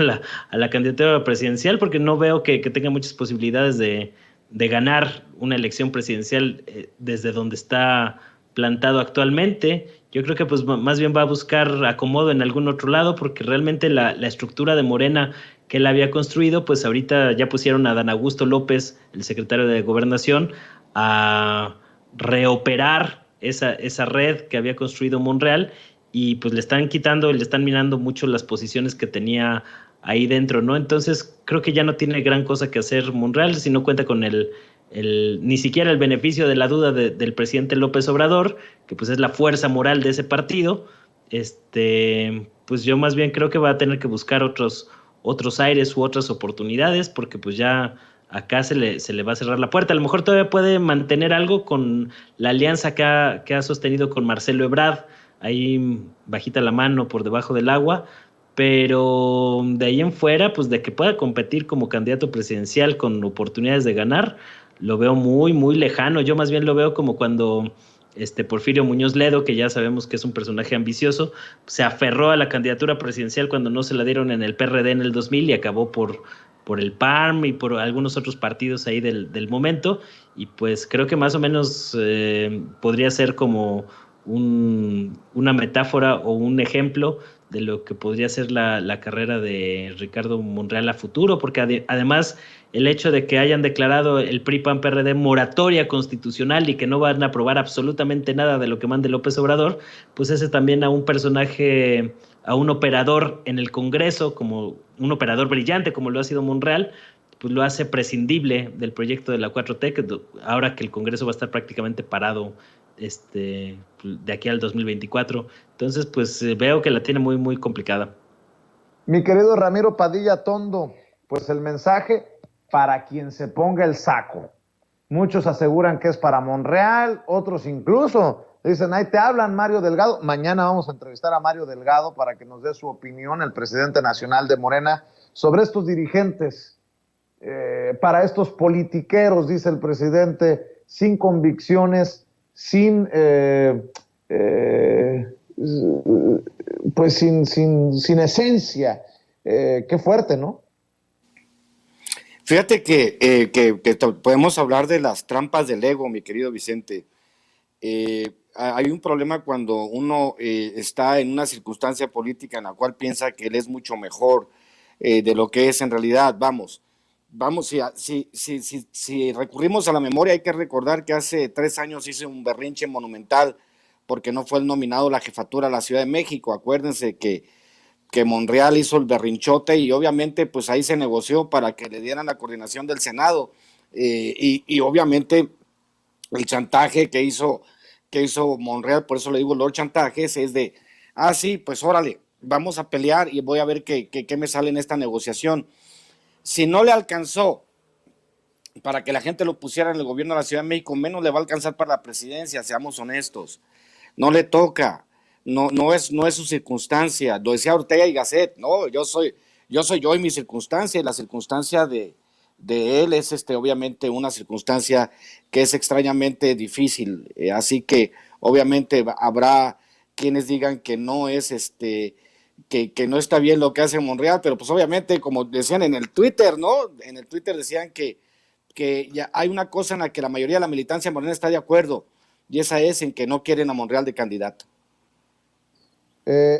a la candidatura presidencial, porque no veo que tenga muchas posibilidades de ganar una elección presidencial desde donde está plantado actualmente. Yo creo que pues más bien va a buscar acomodo en algún otro lado, porque realmente la estructura de Morena que él había construido, pues ahorita ya pusieron a Dan Augusto López, el secretario de Gobernación, a reoperar esa red que había construido Monreal, y pues le están quitando, le están minando mucho las posiciones que tenía ahí dentro, ¿no? Entonces creo que ya no tiene gran cosa que hacer Monreal si no cuenta con ni siquiera el beneficio de la duda del presidente López Obrador, que pues es la fuerza moral de ese partido. Pues yo más bien creo que va a tener que buscar otros aires u otras oportunidades, porque pues ya acá se le va a cerrar la puerta. A lo mejor todavía puede mantener algo con la alianza que ha sostenido con Marcelo Ebrard, ahí bajita la mano por debajo del agua, pero de ahí en fuera, pues de que pueda competir como candidato presidencial con oportunidades de ganar, lo veo muy, muy lejano. Yo más bien lo veo como cuando Porfirio Muñoz Ledo, que ya sabemos que es un personaje ambicioso, se aferró a la candidatura presidencial cuando no se la dieron en el PRD en el 2000 y acabó por el PAN y por algunos otros partidos ahí del momento, y pues creo que más o menos podría ser como una metáfora o un ejemplo de lo que podría ser la carrera de Ricardo Monreal a futuro, porque además el hecho de que hayan declarado el PRI-PAN-PRD moratoria constitucional y que no van a aprobar absolutamente nada de lo que mande López Obrador, pues ese también a un personaje, a un operador en el Congreso, como un operador brillante como lo ha sido Monreal, pues lo hace prescindible del proyecto de la 4T, ahora que el Congreso va a estar prácticamente parado de aquí al 2024. Entonces, pues veo que la tiene muy, muy complicada. Mi querido Ramiro Padilla Tondo, pues el mensaje para quien se ponga el saco. Muchos aseguran que es para Monreal, otros incluso dicen, ahí te hablan Mario Delgado. Mañana vamos a entrevistar a Mario Delgado para que nos dé su opinión, el presidente nacional de Morena, sobre estos dirigentes, para estos politiqueros, dice el presidente, sin convicciones, sin pues sin esencia. Qué fuerte, ¿no? Fíjate que podemos hablar de las trampas del ego, mi querido Vicente. Hay un problema cuando uno está en una circunstancia política en la cual piensa que él es mucho mejor de lo que es en realidad. Vamos, si recurrimos a la memoria, hay que recordar que hace 3 años hice un berrinche monumental porque no fue el nominado a la jefatura de la Ciudad de México. Acuérdense que Monreal hizo el berrinchote y obviamente pues ahí se negoció para que le dieran la coordinación del Senado, y obviamente el chantaje que hizo Monreal, por eso le digo Lord Chantajes, es de, sí, pues órale, vamos a pelear y voy a ver qué me sale en esta negociación. Si no le alcanzó para que la gente lo pusiera en el gobierno de la Ciudad de México, menos le va a alcanzar para la presidencia, seamos honestos. No le toca, no es su circunstancia. Lo decía Ortega y Gasset, no, yo soy yo y mi circunstancia, y la circunstancia de él es obviamente una circunstancia que es extrañamente difícil, así que obviamente habrá quienes digan que no es que no está bien lo que hace Monreal, pero pues obviamente, como decían en el Twitter, ¿no? En el Twitter decían que ya hay una cosa en la que la mayoría de la militancia morena está de acuerdo, y esa es en que no quieren a Monreal de candidato.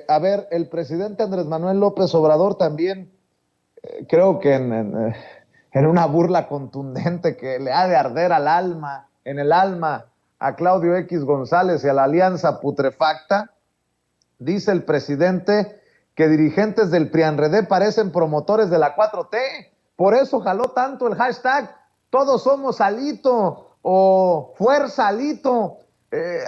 A ver, el presidente Andrés Manuel López Obrador también, creo que en una burla contundente que le ha de arder en el alma a Claudio X González y a la alianza putrefacta, dice el presidente que dirigentes del PRIANRED parecen promotores de la 4T, por eso jaló tanto el hashtag todos somos Alito o fuerza Alito.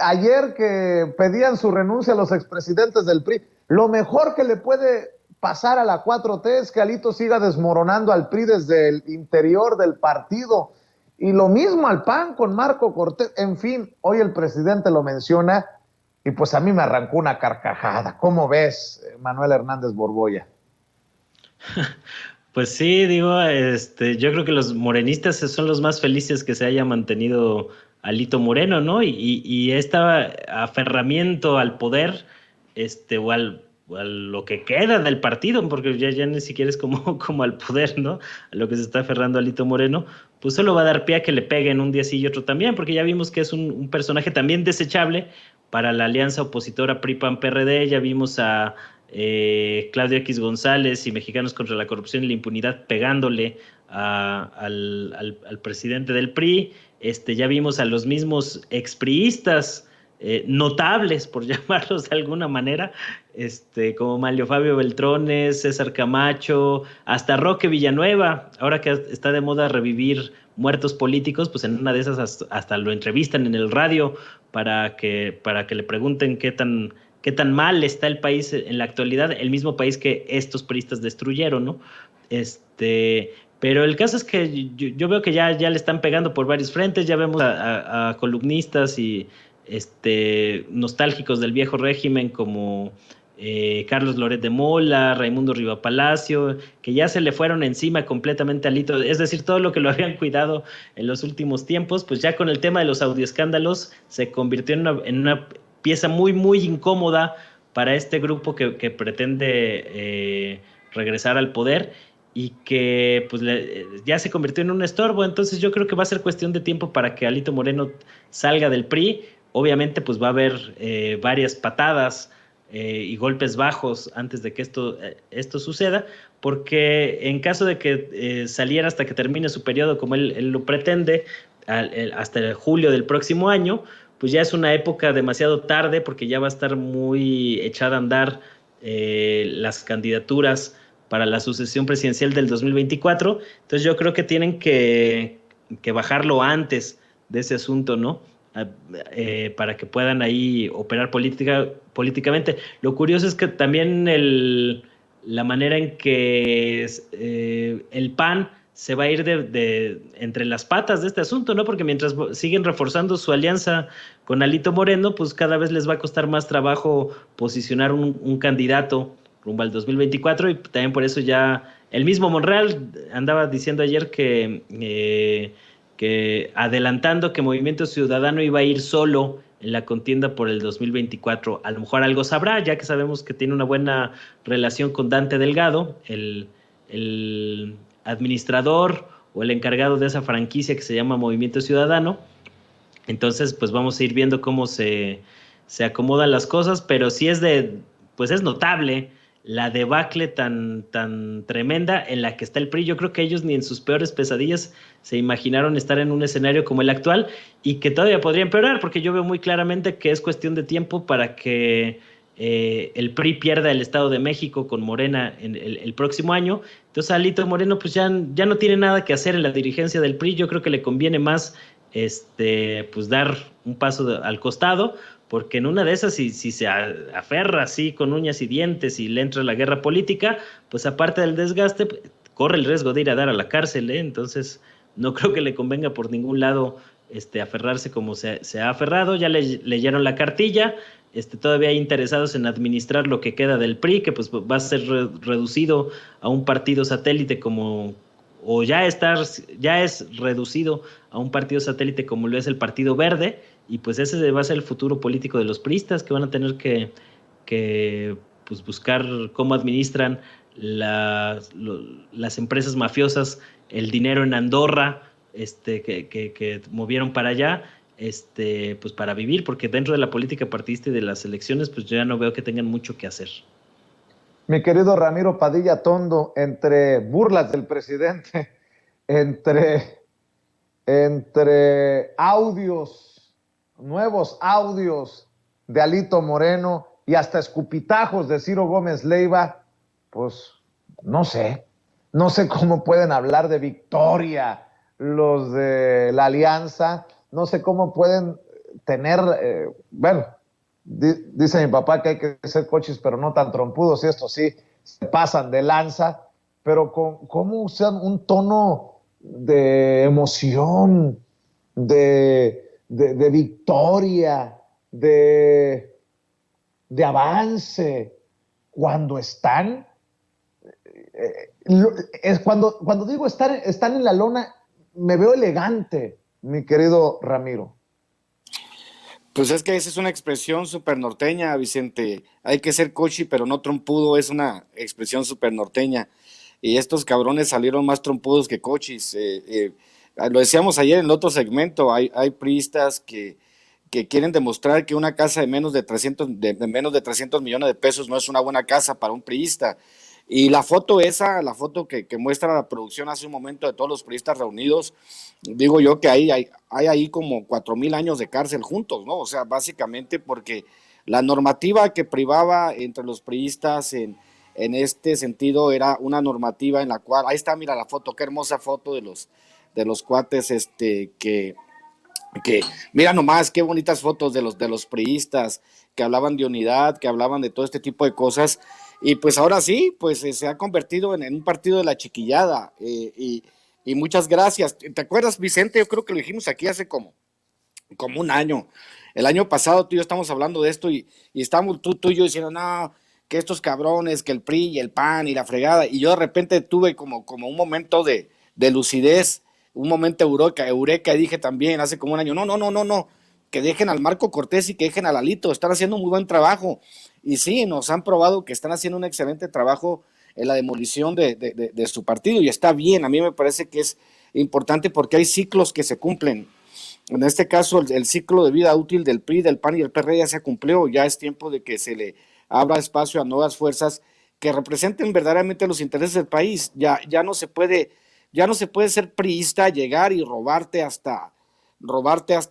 Ayer que pedían su renuncia a los expresidentes del PRI, lo mejor que le puede pasar a la 4T es que Alito siga desmoronando al PRI desde el interior del partido, y lo mismo al PAN con Marco Cortés. En fin, hoy el presidente lo menciona y pues a mí me arrancó una carcajada. ¿Cómo ves, Manuel Hernández Borboya? Pues sí, digo, yo creo que los morenistas son los más felices que se haya mantenido Alito Moreno, ¿no? Y este aferramiento al poder, o lo que queda del partido, porque ya ni siquiera es como al poder, ¿no? A lo que se está aferrando Alito Moreno, pues solo va a dar pie a que le peguen un día sí y otro también, porque ya vimos que es un personaje también desechable para la alianza opositora PRI-PAN-PRD. Ya vimos a Claudio X González y Mexicanos contra la Corrupción y la Impunidad pegándole al presidente del PRI. Ya vimos a los mismos expriistas notables, por llamarlos de alguna manera, como Manlio Fabio Beltrones, César Camacho, hasta Roque Villanueva. Ahora que está de moda revivir muertos políticos, pues en una de esas hasta lo entrevistan en el radio para que le pregunten qué tan mal está el país en la actualidad, el mismo país que estos priistas destruyeron, ¿no? Pero el caso es que yo veo que ya le están pegando por varios frentes. Ya vemos a columnistas y nostálgicos del viejo régimen como Carlos Loret de Mola, Raimundo Riva Palacio, que ya se le fueron encima completamente a Alito. Es decir, todo lo que lo habían cuidado en los últimos tiempos, pues ya con el tema de los audioescándalos se convirtió en una pieza muy, muy incómoda para este grupo que pretende regresar al poder, y que pues ya se convirtió en un estorbo. Entonces yo creo que va a ser cuestión de tiempo para que Alito Moreno salga del PRI. Obviamente pues va a haber varias patadas y golpes bajos antes de que esto suceda, porque en caso de que saliera hasta que termine su periodo como él lo pretende, hasta julio del próximo año, pues ya es una época demasiado tarde, porque ya va a estar muy echada a andar las candidaturas para la sucesión presidencial del 2024. Entonces yo creo que tienen que bajarlo antes de ese asunto, ¿no? Para que puedan ahí operar políticamente. Lo curioso es que también la manera en que el PAN se va a ir de entre las patas de este asunto, ¿no? Porque mientras siguen reforzando su alianza con Alito Moreno, pues cada vez les va a costar más trabajo posicionar un candidato rumbo al 2024, y también por eso ya el mismo Monreal andaba diciendo ayer que adelantando que Movimiento Ciudadano iba a ir solo en la contienda por el 2024. A lo mejor algo sabrá, ya que sabemos que tiene una buena relación con Dante Delgado, el administrador o el encargado de esa franquicia que se llama Movimiento Ciudadano. Entonces, pues vamos a ir viendo cómo se acomodan las cosas, pero sí es notable la debacle tan tremenda en la que está el PRI. Yo creo que ellos ni en sus peores pesadillas se imaginaron estar en un escenario como el actual, y que todavía podría empeorar, porque yo veo muy claramente que es cuestión de tiempo para que el PRI pierda el Estado de México con Morena en el próximo año. Entonces Alito Moreno pues ya no tiene nada que hacer en la dirigencia del PRI. Yo creo que le conviene más pues dar un paso al costado, porque en una de esas, si se aferra así con uñas y dientes y le entra la guerra política, pues aparte del desgaste, corre el riesgo de ir a dar a la cárcel, ¿eh? Entonces no creo que le convenga por ningún lado aferrarse como se ha aferrado. Ya leyeron la cartilla, todavía hay interesados en administrar lo que queda del PRI, que pues va a ser reducido a un partido satélite o ya es reducido a un partido satélite como lo es el Partido Verde, y pues ese va a ser el futuro político de los priistas, que van a tener que pues buscar cómo administran las empresas mafiosas, el dinero en Andorra, que movieron para allá, pues para vivir, porque dentro de la política partidista y de las elecciones, pues yo ya no veo que tengan mucho que hacer. Mi querido Ramiro Padilla Tondo, entre burlas del presidente, entre nuevos audios de Alito Moreno y hasta escupitajos de Ciro Gómez Leiva, pues no sé cómo pueden hablar de victoria los de la alianza, no sé cómo pueden tener, dice mi papá que hay que ser coches pero no tan trompudos, y esto sí, se pasan de lanza, pero cómo usan un tono de emoción, de victoria, de avance, cuando están, cuando digo están en la lona, me veo elegante, mi querido Ramiro. Pues es que esa es una expresión súper norteña, Vicente. Hay que ser cochi, pero no trompudo, es una expresión súper norteña. Y estos cabrones salieron más trompudos que cochis. Lo decíamos ayer en el otro segmento, hay priistas que quieren demostrar que una casa de menos de 300, de menos de 300 millones de pesos no es una buena casa para un priista. Y la foto esa, la foto que muestra la producción hace un momento de todos los priistas reunidos, digo yo que hay ahí como 4,000 años de cárcel juntos, ¿no? O sea, básicamente porque la normativa que privaba entre los priistas en este sentido era una normativa en la cual, ahí está, mira la foto, qué hermosa foto de los cuates que mira nomás qué bonitas fotos de los priistas que hablaban de unidad, que hablaban de todo este tipo de cosas, y pues ahora sí, pues se ha convertido en un partido de la chiquillada, y muchas gracias. ¿Te acuerdas, Vicente? Yo creo que lo dijimos aquí hace como un año. El año pasado tú y yo estamos hablando de esto y estamos tú y yo diciendo, no, que estos cabrones, que el PRI y el PAN y la fregada, y yo de repente tuve como un momento de lucidez, un momento eureka, y dije también hace como un año, no, que dejen al Marco Cortés y que dejen a Lalito, están haciendo un muy buen trabajo, y sí, nos han probado que están haciendo un excelente trabajo en la demolición de su partido, y está bien, a mí me parece que es importante porque hay ciclos que se cumplen. En este caso, el ciclo de vida útil del PRI, del PAN y del PRD ya se cumplió, ya es tiempo de que se le abra espacio a nuevas fuerzas que representen verdaderamente los intereses del país. Ya no se puede ser priista, llegar y robarte hasta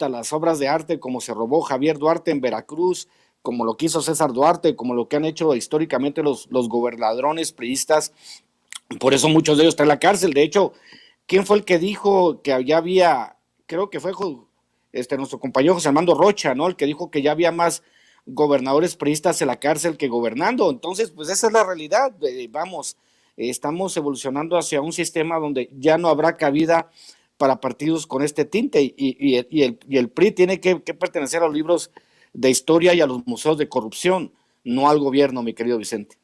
las obras de arte, como se robó Javier Duarte en Veracruz, como lo quiso César Duarte, como lo que han hecho históricamente los gobernadrones priistas. Por eso muchos de ellos están en la cárcel. De hecho, ¿quién fue el que dijo que ya había, creo que fue nuestro compañero José Armando Rocha, ¿no? El que dijo que ya había más gobernadores priistas en la cárcel que gobernando. Entonces, pues esa es la realidad. Estamos evolucionando hacia un sistema donde ya no habrá cabida para partidos con este tinte, y el PRI tiene que pertenecer a los libros de historia y a los museos de corrupción, no al gobierno, mi querido Vicente.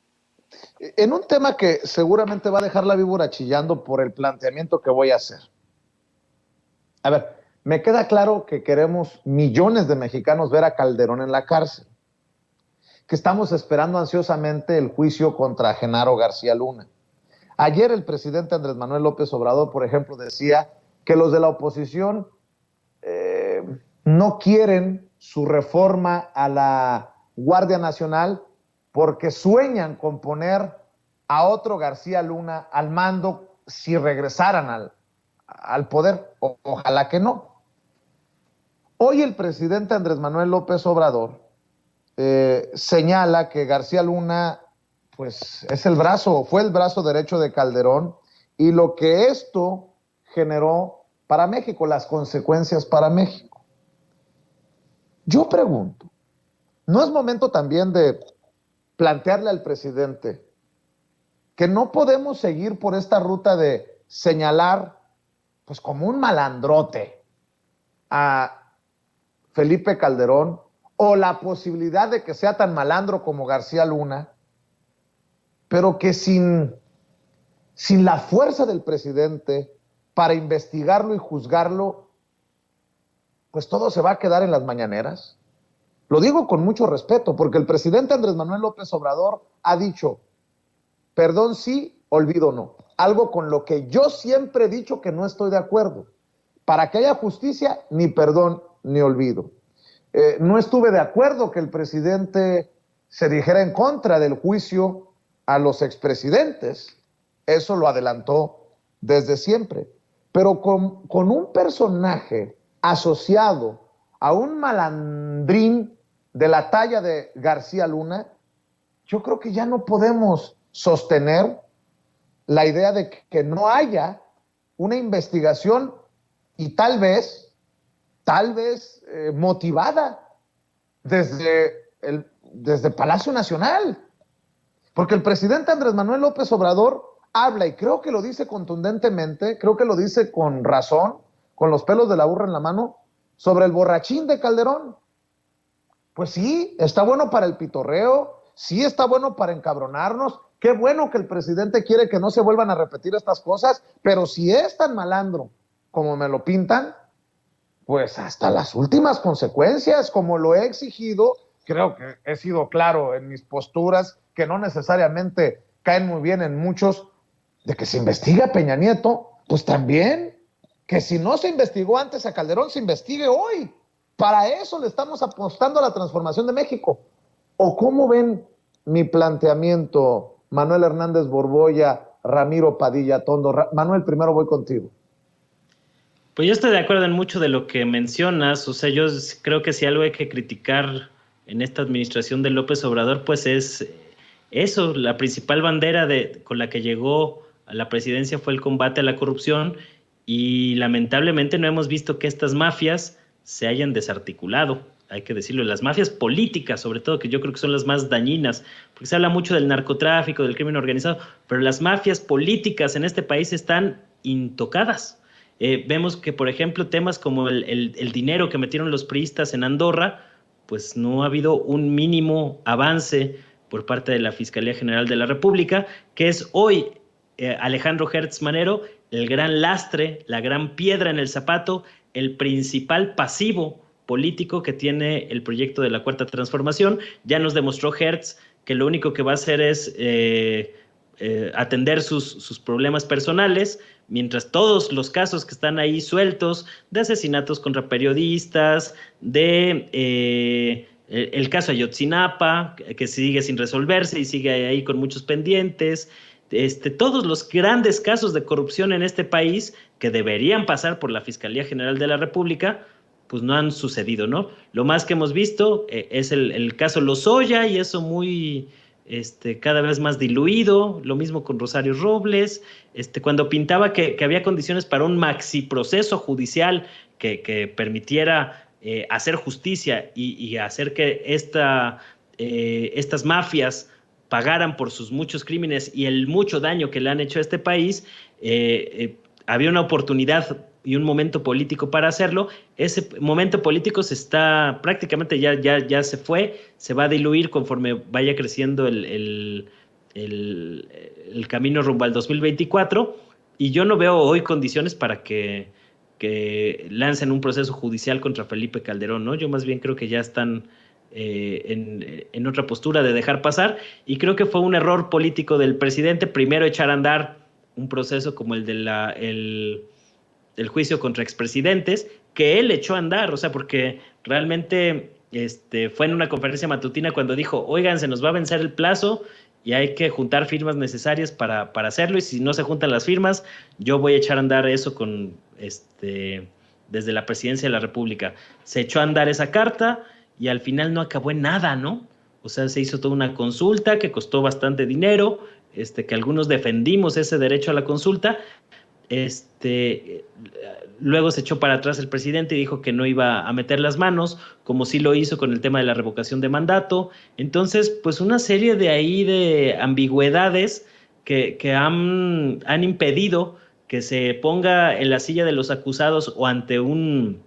En un tema que seguramente va a dejar la víbora chillando por el planteamiento que voy a hacer. A ver, me queda claro que queremos millones de mexicanos ver a Calderón en la cárcel, que estamos esperando ansiosamente el juicio contra Genaro García Luna. Ayer el presidente Andrés Manuel López Obrador, por ejemplo, decía que los de la oposición no quieren su reforma a la Guardia Nacional porque sueñan con poner a otro García Luna al mando si regresaran al poder. Ojalá que no. Hoy el presidente Andrés Manuel López Obrador señala que García Luna pues fue el brazo derecho de Calderón, y lo que esto generó para México, las consecuencias para México. Yo pregunto, ¿no es momento también de plantearle al presidente que no podemos seguir por esta ruta de señalar pues como un malandrote a Felipe Calderón, o la posibilidad de que sea tan malandro como García Luna, pero que sin la fuerza del presidente para investigarlo y juzgarlo, pues todo se va a quedar en las mañaneras? Lo digo con mucho respeto, porque el presidente Andrés Manuel López Obrador ha dicho, perdón sí, olvido no. Algo con lo que yo siempre he dicho que no estoy de acuerdo. Para que haya justicia, ni perdón ni olvido. No estuve de acuerdo que el presidente se dijera en contra del juicio a los expresidentes. Eso lo adelantó desde siempre. Pero con un personaje asociado a un malandrín de la talla de García Luna, yo creo que ya no podemos sostener la idea de que no haya una investigación, y tal vez motivada desde Palacio Nacional. Porque el presidente Andrés Manuel López Obrador habla, y creo que lo dice contundentemente, creo que lo dice con razón, con los pelos de la burra en la mano, sobre el borrachín de Calderón. Pues sí, está bueno para el pitorreo, sí está bueno para encabronarnos. Qué bueno que el presidente quiere que no se vuelvan a repetir estas cosas, pero si es tan malandro como me lo pintan, pues hasta las últimas consecuencias, como lo he exigido. Creo que he sido claro en mis posturas, que no necesariamente caen muy bien en muchos, de que se investigue a Peña Nieto, pues también, que si no se investigó antes a Calderón, se investigue hoy. Para eso le estamos apostando a la transformación de México. ¿O cómo ven mi planteamiento, Manuel Hernández Borboya, Ramiro Padilla Tondo? Manuel, primero voy contigo. Pues yo estoy de acuerdo en mucho de lo que mencionas. O sea, yo creo que si algo hay que criticar en esta administración de López Obrador, pues es eso. La principal bandera con la que llegó a la presidencia fue el combate a la corrupción, y lamentablemente no hemos visto que estas mafias se hayan desarticulado, hay que decirlo. Las mafias políticas, sobre todo, que yo creo que son las más dañinas, porque se habla mucho del narcotráfico, del crimen organizado, pero las mafias políticas en este país están intocadas. Vemos que, por ejemplo, temas como el dinero que metieron los priistas en Andorra, pues no ha habido un mínimo avance por parte de la Fiscalía General de la República, que es hoy Alejandro Gertz Manero el gran lastre, la gran piedra en el zapato, el principal pasivo político que tiene el proyecto de la Cuarta Transformación. Ya nos demostró Gertz que lo único que va a hacer es atender sus problemas personales, mientras todos los casos que están ahí sueltos, de asesinatos contra periodistas, el caso Ayotzinapa, que sigue sin resolverse y sigue ahí con muchos pendientes, todos los grandes casos de corrupción en este país que deberían pasar por la Fiscalía General de la República, pues no han sucedido, ¿no? Lo más que hemos visto es el caso Lozoya, y eso muy cada vez más diluido. Lo mismo con Rosario Robles, cuando pintaba que había condiciones para un maxi proceso judicial que permitiera hacer justicia y hacer que estas mafias pagaran por sus muchos crímenes y el mucho daño que le han hecho a este país. Había una oportunidad y un momento político para hacerlo. Ese momento político prácticamente ya se fue, se va a diluir conforme vaya creciendo el camino rumbo al 2024, y yo no veo hoy condiciones para que lancen un proceso judicial contra Felipe Calderón, ¿no? Yo más bien creo que ya están en otra postura de dejar pasar, y creo que fue un error político del presidente primero echar a andar un proceso como el de el juicio contra expresidentes, que él echó a andar, o sea, porque realmente fue en una conferencia matutina cuando dijo: oigan, se nos va a vencer el plazo y hay que juntar firmas necesarias para hacerlo, y si no se juntan las firmas, yo voy a echar a andar eso desde la presidencia de la República. Se echó a andar esa carta y al final no acabó en nada, ¿no? O sea, se hizo toda una consulta que costó bastante dinero, que algunos defendimos ese derecho a la consulta. Luego se echó para atrás el presidente y dijo que no iba a meter las manos, como sí lo hizo con el tema de la revocación de mandato. Entonces, pues una serie de ambigüedades que han impedido que se ponga en la silla de los acusados o ante un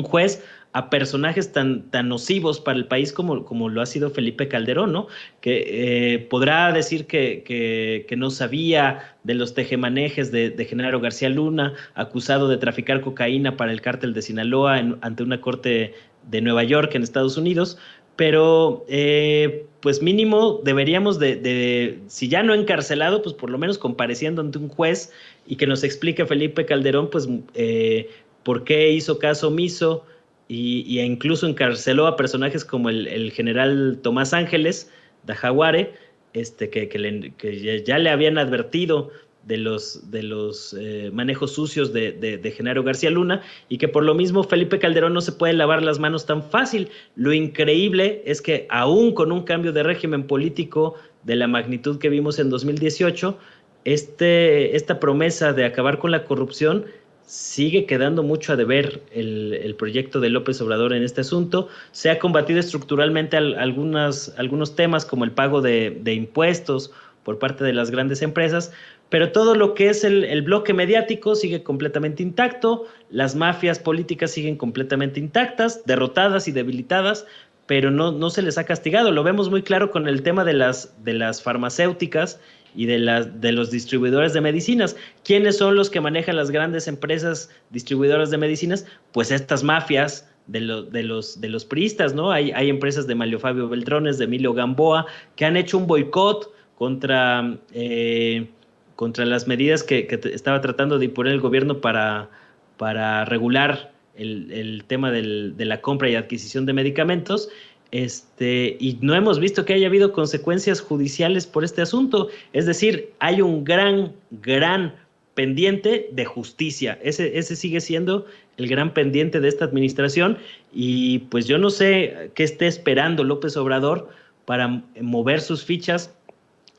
juez a personajes tan nocivos para el país como lo ha sido Felipe Calderón, ¿no? Que podrá decir que no sabía de los tejemanejes de Genaro García Luna, acusado de traficar cocaína para el cártel de Sinaloa ante una corte de Nueva York en Estados Unidos, pero pues mínimo deberíamos si ya no encarcelado, pues por lo menos compareciendo ante un juez y que nos explique Felipe Calderón, pues por qué hizo caso omiso, y incluso encarceló a personajes como el general Tomás Ángeles de Jaguare, que ya le habían advertido de los manejos sucios de Genaro García Luna, y que por lo mismo Felipe Calderón no se puede lavar las manos tan fácil. Lo increíble es que aún con un cambio de régimen político de la magnitud que vimos en 2018, esta promesa de acabar con la corrupción sigue quedando mucho a deber el proyecto de López Obrador en este asunto. Se ha combatido estructuralmente algunos temas como el pago de impuestos por parte de las grandes empresas, pero todo lo que es el bloque mediático sigue completamente intacto, las mafias políticas siguen completamente intactas, derrotadas y debilitadas, pero no se les ha castigado. Lo vemos muy claro con el tema de las farmacéuticas y de los distribuidores de medicinas. ¿Quiénes son los que manejan las grandes empresas distribuidoras de medicinas? Pues estas mafias de los priistas, ¿no? Hay empresas de Manlio Fabio Beltrones, de Emilio Gamboa, que han hecho un boicot contra las medidas que estaba tratando de imponer el gobierno para regular el tema de la compra y adquisición de medicamentos, y no hemos visto que haya habido consecuencias judiciales por este asunto. Es decir, hay un gran pendiente de justicia. Ese sigue siendo el gran pendiente de esta administración, y pues yo no sé qué esté esperando López Obrador para mover sus fichas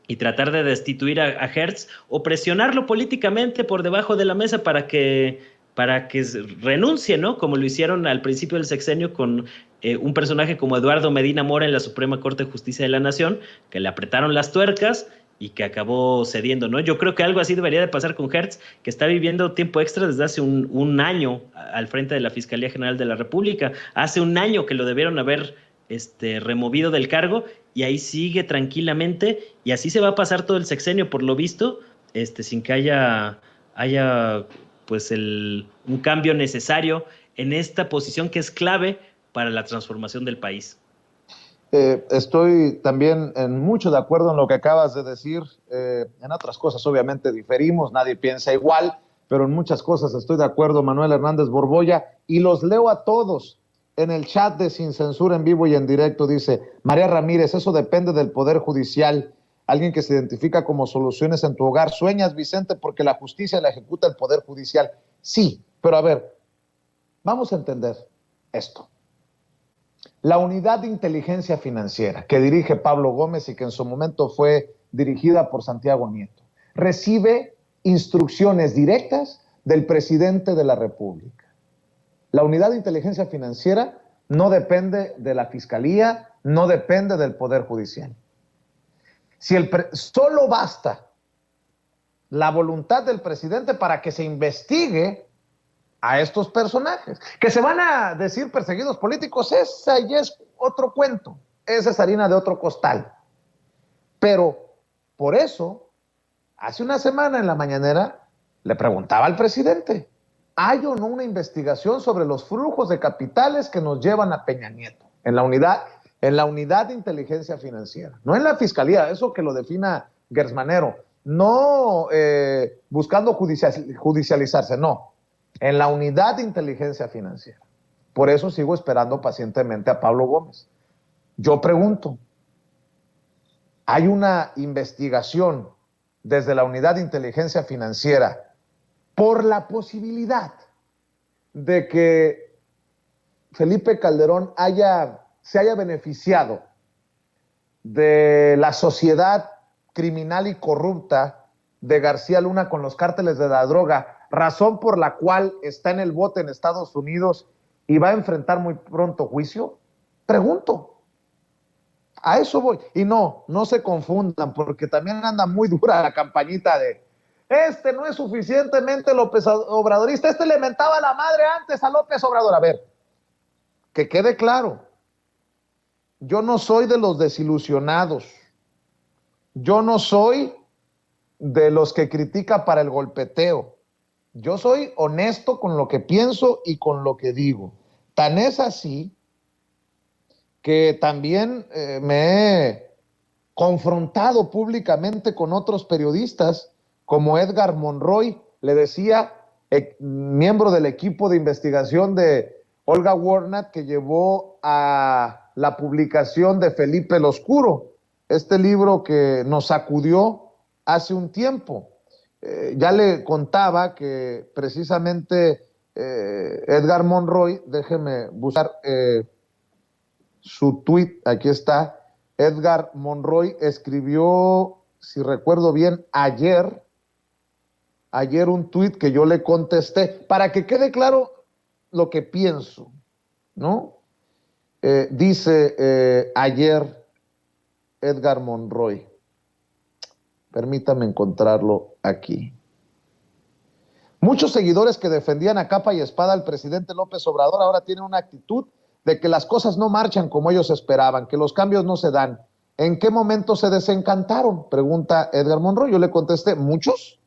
y tratar de destituir a Hertz o presionarlo políticamente por debajo de la mesa para que renuncie, ¿no? Como lo hicieron al principio del sexenio con un personaje como Eduardo Medina Mora en la Suprema Corte de Justicia de la Nación, que le apretaron las tuercas y que acabó cediendo, ¿no? Yo creo que algo así debería de pasar con Hertz, que está viviendo tiempo extra desde hace un año al frente de la Fiscalía General de la República. Hace un año que lo debieron haber removido del cargo, y ahí sigue tranquilamente, y así se va a pasar todo el sexenio, por lo visto, sin que haya pues un cambio necesario en esta posición que es clave para la transformación del país. Estoy también mucho de acuerdo en lo que acabas de decir. En otras cosas obviamente diferimos, nadie piensa igual, pero en muchas cosas estoy de acuerdo, Manuel Hernández Borboya, y los leo a todos en el chat de Sin Censura en vivo y en directo. Dice María Ramírez: eso depende del Poder Judicial. Alguien que se identifica como soluciones en tu hogar. Sueñas, Vicente, porque la justicia la ejecuta el Poder Judicial. Sí, pero a ver, vamos a entender esto. La Unidad de Inteligencia Financiera, que dirige Pablo Gómez y que en su momento fue dirigida por Santiago Nieto, recibe instrucciones directas del presidente de la República. La Unidad de Inteligencia Financiera no depende de la Fiscalía, no depende del Poder Judicial. Solo basta la voluntad del presidente para que se investigue a estos personajes, que se van a decir perseguidos políticos. Esa ya es otro cuento, esa es harina de otro costal. Pero por eso, hace una semana en la mañanera, le preguntaba al presidente: ¿hay o no una investigación sobre los flujos de capitales que nos llevan a Peña Nieto? En la unidad de inteligencia financiera, no en la fiscalía, eso que lo defina Gersmanero, no buscando judicializarse, no, en la unidad de inteligencia financiera. Por eso sigo esperando pacientemente a Pablo Gómez. Yo pregunto, ¿hay una investigación desde la unidad de inteligencia financiera por la posibilidad de que Felipe Calderón se haya beneficiado de la sociedad criminal y corrupta de García Luna con los cárteles de la droga, razón por la cual está en el bote en Estados Unidos y va a enfrentar muy pronto juicio? Pregunto. A eso voy. Y no se confundan, porque también anda muy dura la campañita de no es suficientemente López Obradorista, le mentaba la madre antes a López Obrador. A ver, que quede claro, yo no soy de los desilusionados, yo no soy de los que critica para el golpeteo, yo soy honesto con lo que pienso y con lo que digo. Tan es así que también me he confrontado públicamente con otros periodistas, como Edgar Monroy, le decía, miembro del equipo de investigación de Olga Warnat, que llevó a la publicación de Felipe el Oscuro, este libro que nos sacudió hace un tiempo. Ya le contaba que precisamente Edgar Monroy, déjeme buscar su tweet, aquí está. Edgar Monroy escribió, si recuerdo bien, ayer un tweet que yo le contesté, para que quede claro lo que pienso, ¿no? Dice ayer Edgar Monroy, permítame encontrarlo aquí. Muchos seguidores que defendían a capa y espada al presidente López Obrador ahora tienen una actitud de que las cosas no marchan como ellos esperaban, que los cambios no se dan. ¿En qué momento se desencantaron? Pregunta Edgar Monroy. Yo le contesté, ¿muchos?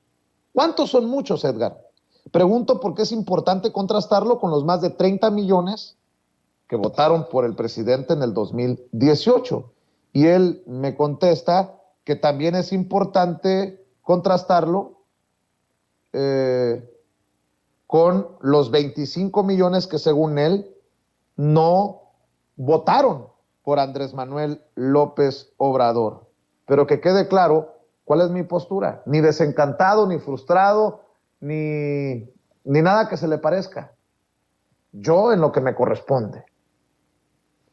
¿Cuántos son muchos, Edgar? Pregunto porque es importante contrastarlo con los más de 30 millones que votaron por el presidente en el 2018. Y él me contesta que también es importante contrastarlo con los 25 millones que según él no votaron por Andrés Manuel López Obrador. Pero que quede claro cuál es mi postura. Ni desencantado, ni frustrado, ni nada que se le parezca. Yo en lo que me corresponde.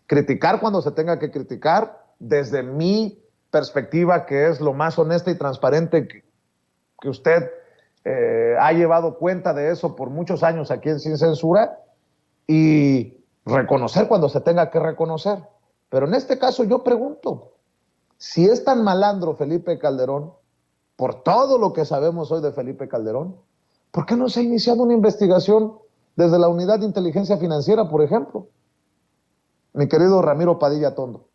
Criticar cuando se tenga que criticar, desde mi perspectiva, que es lo más honesta y transparente que usted ha llevado cuenta de eso por muchos años aquí en Sin Censura, y reconocer cuando se tenga que reconocer. Pero en este caso yo pregunto, si es tan malandro Felipe Calderón, por todo lo que sabemos hoy de Felipe Calderón, ¿por qué no se ha iniciado una investigación desde la Unidad de Inteligencia Financiera, por ejemplo? Mi querido Ramiro Padilla Tondo.